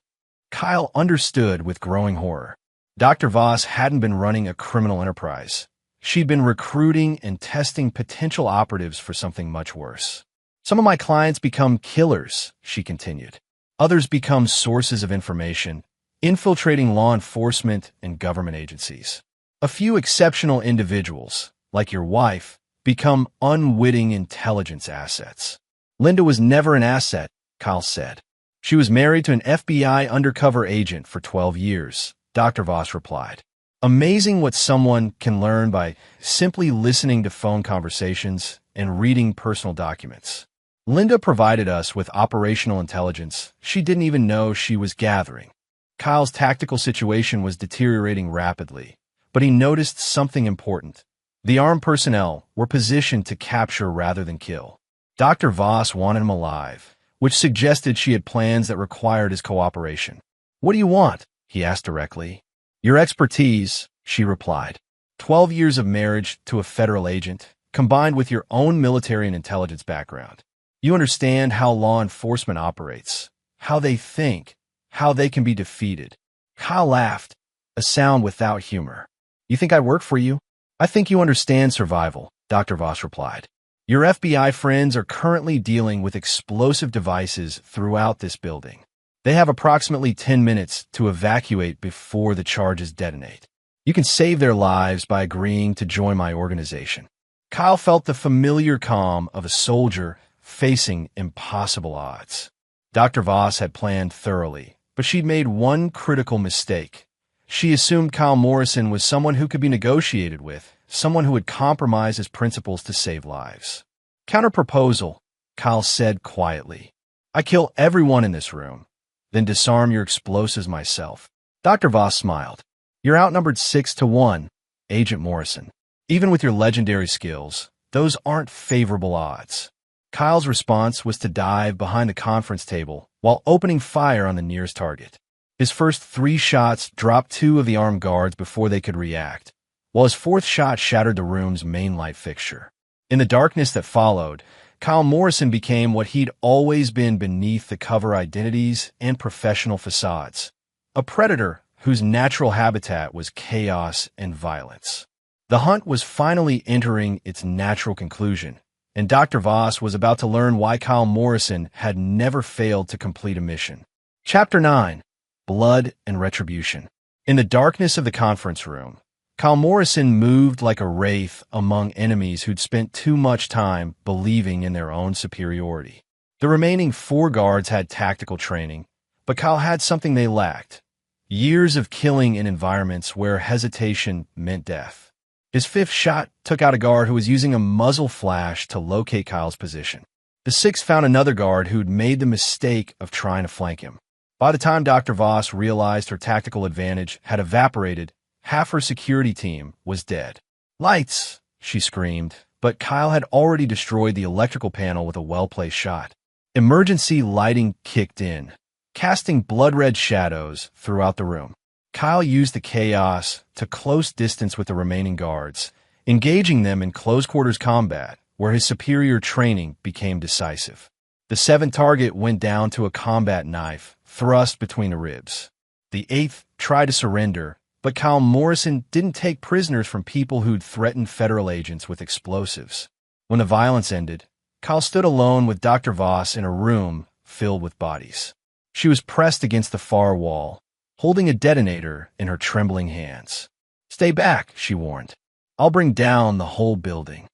[SPEAKER 1] Kyle understood with growing horror. Dr. Voss hadn't been running a criminal enterprise. She'd been recruiting and testing potential operatives for something much worse. Some of my clients become killers, she continued. Others become sources of information, infiltrating law enforcement and government agencies. A few exceptional individuals, like your wife, become unwitting intelligence assets. Linda was never an asset, Kyle said. She was married to an FBI undercover agent for 12 years, Dr. Voss replied. Amazing what someone can learn by simply listening to phone conversations and reading personal documents. Linda provided us with operational intelligence she didn't even know she was gathering. Kyle's tactical situation was deteriorating rapidly, but he noticed something important. The armed personnel were positioned to capture rather than kill. Dr. Voss wanted him alive, which suggested she had plans that required his cooperation. What do you want? He asked directly. Your expertise, she replied. 12 years of marriage to a federal agent, combined with your own military and intelligence background. You understand how law enforcement operates, how they think, how they can be defeated. Kyle laughed, a sound without humor. You think I work for you? I think you understand survival, Dr. Voss replied. Your FBI friends are currently dealing with explosive devices throughout this building. They have approximately 10 minutes to evacuate before the charges detonate. You can save their lives by agreeing to join my organization. Kyle felt the familiar calm of a soldier facing impossible odds. Dr. Voss had planned thoroughly, but she'd made one critical mistake. She assumed Kyle Morrison was someone who could be negotiated with, someone who would compromise his principles to save lives. Counterproposal, Kyle said quietly. I kill everyone in this room, then disarm your explosives myself. Dr. Voss smiled. You're outnumbered 6-1, Agent Morrison. Even with your legendary skills, those aren't favorable odds. Kyle's response was to dive behind the conference table while opening fire on the nearest target. His first 3 shots dropped 2 of the armed guards before they could react, while his 4th shot shattered the room's main light fixture. In the darkness that followed, Kyle Morrison became what he'd always been beneath the cover identities and professional facades. A predator whose natural habitat was chaos and violence. The hunt was finally entering its natural conclusion, and Dr. Voss was about to learn why Kyle Morrison had never failed to complete a mission. Chapter 9. Blood and Retribution. In the darkness of the conference room, Kyle Morrison moved like a wraith among enemies who'd spent too much time believing in their own superiority. The remaining 4 guards had tactical training, but Kyle had something they lacked: years of killing in environments where hesitation meant death. His 5th shot took out a guard who was using a muzzle flash to locate Kyle's position. The 6th found another guard who'd made the mistake of trying to flank him. By the time Dr. Voss realized her tactical advantage had evaporated, half her security team was dead. "Lights!" she screamed, but Kyle had already destroyed the electrical panel with a well-placed shot. Emergency lighting kicked in, casting blood-red shadows throughout the room. Kyle used the chaos to close distance with the remaining guards, engaging them in close-quarters combat, where his superior training became decisive. The 7th target went down to a combat knife thrust between the ribs. The 8th tried to surrender, but Kyle Morrison didn't take prisoners from people who'd threatened federal agents with explosives. When the violence ended, Kyle stood alone with Dr. Voss in a room filled with bodies. She was pressed against the far wall, holding a detonator in her trembling hands. "Stay back," she warned. "I'll bring down the whole building."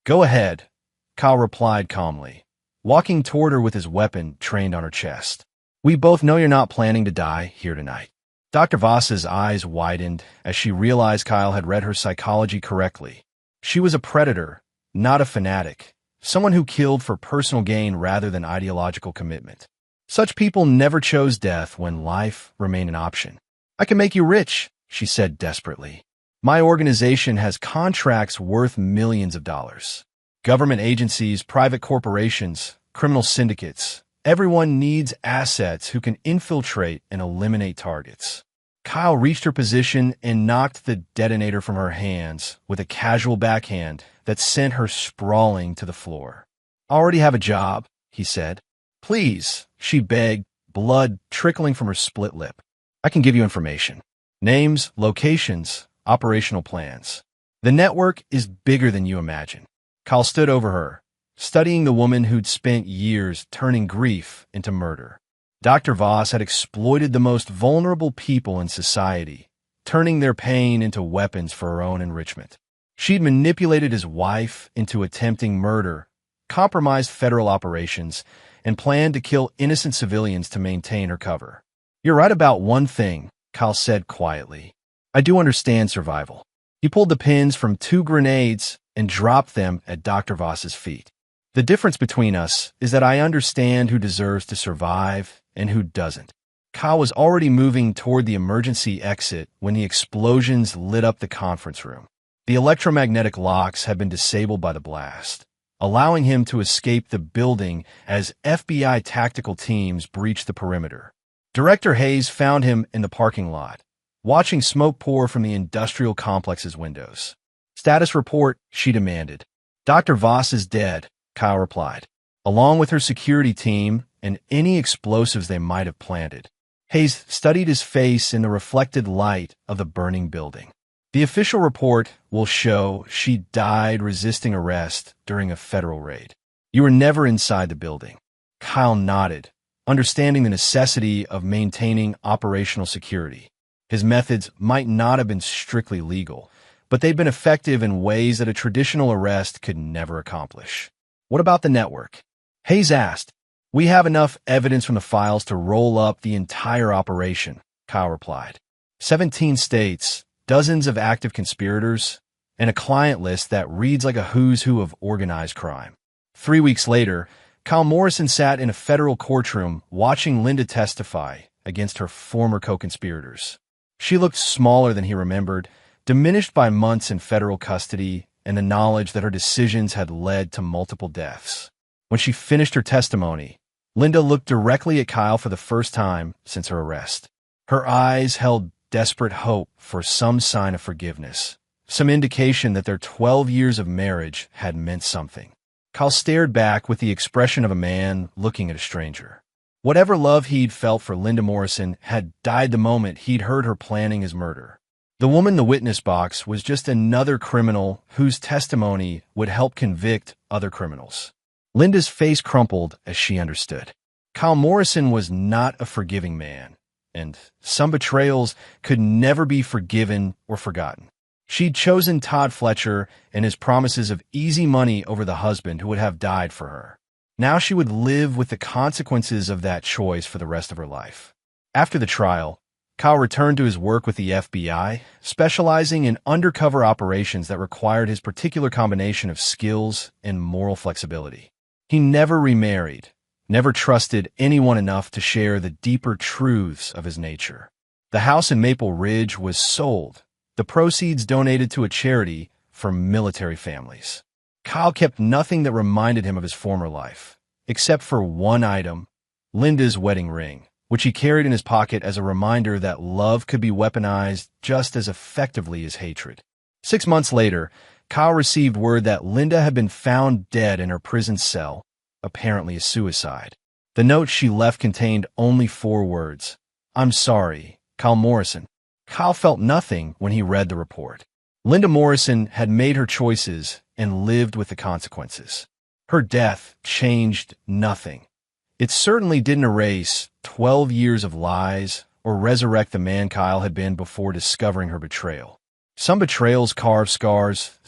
[SPEAKER 1] "Go ahead," Kyle replied calmly, walking toward her with his weapon trained on her chest. "We both know you're not planning to die here tonight." Dr. Voss's eyes widened as she realized Kyle had read her psychology correctly. She was a predator, not a fanatic, someone who killed for personal gain rather than ideological commitment. Such people never chose death when life remained an option. "I can make you rich," she said desperately. "My organization has contracts worth millions of dollars. Government agencies, private corporations, criminal syndicates. Everyone needs assets who can infiltrate and eliminate targets." Kyle reached her position and knocked the detonator from her hands with a casual backhand that sent her sprawling to the floor. "I already have a job," he said. "Please," she begged, blood trickling from her split lip. "I can give you information. Names, locations, operational plans. The network is bigger than you imagine." Kyle stood over her, studying the woman who'd spent years turning grief into murder. Dr. Voss had exploited the most vulnerable people in society, turning their pain into weapons for her own enrichment. She'd manipulated his wife into attempting murder, compromised federal operations, and planned to kill innocent civilians to maintain her cover. "You're right about one thing," Kyle said quietly. "I do understand survival." He pulled the pins from 2 grenades and dropped them at Dr. Voss's feet. "The difference between us is that I understand who deserves to survive and who doesn't." Kyle was already moving toward the emergency exit when the explosions lit up the conference room. The electromagnetic locks had been disabled by the blast, allowing him to escape the building as FBI tactical teams breached the perimeter. Director Hayes found him in the parking lot, watching smoke pour from the industrial complex's windows. "Status report," she demanded. "Dr. Voss is dead," Kyle replied, "along with her security team and any explosives they might have planted." Hayes studied his face in the reflected light of the burning building. "The official report will show she died resisting arrest during a federal raid. You were never inside the building." Kyle nodded, understanding the necessity of maintaining operational security. His methods might not have been strictly legal, but they'd been effective in ways that a traditional arrest could never accomplish. "What about the network?" Hayes asked. "We have enough evidence from the files to roll up the entire operation," Kyle replied. 17 states, dozens of active conspirators, and a client list that reads like a who's who of organized crime. 3 weeks later, Kyle Morrison sat in a federal courtroom watching Linda testify against her former co-conspirators. She looked smaller than he remembered, diminished by months in federal custody and the knowledge that her decisions had led to multiple deaths. When she finished her testimony, Linda looked directly at Kyle for the first time since her arrest. Her eyes held desperate hope for some sign of forgiveness, some indication that their 12 years of marriage had meant something. Kyle stared back with the expression of a man looking at a stranger. Whatever love he'd felt for Linda Morrison had died the moment he'd heard her planning his murder. The woman in the witness box was just another criminal whose testimony would help convict other criminals. Linda's face crumpled as she understood. Kyle Morrison was not a forgiving man, and some betrayals could never be forgiven or forgotten. She'd chosen Todd Fletcher and his promises of easy money over the husband who would have died for her. Now she would live with the consequences of that choice for the rest of her life. After the trial, Kyle returned to his work with the FBI, specializing in undercover operations that required his particular combination of skills and moral flexibility. He never remarried, never trusted anyone enough to share the deeper truths of his nature. The house in Maple Ridge was sold, the proceeds donated to a charity for military families. Kyle kept nothing that reminded him of his former life, except for one item, Linda's wedding ring, which he carried in his pocket as a reminder that love could be weaponized just as effectively as hatred. 6 months later, Kyle received word that Linda had been found dead in her prison cell, apparently a suicide. The note she left contained only 4 words. "I'm sorry, Kyle Morrison." Kyle felt nothing when he read the report. Linda Morrison had made her choices and lived with the consequences. Her death changed nothing. It certainly didn't erase 12 years of lies or resurrect the man Kyle had been before discovering her betrayal. Some betrayals carve scars,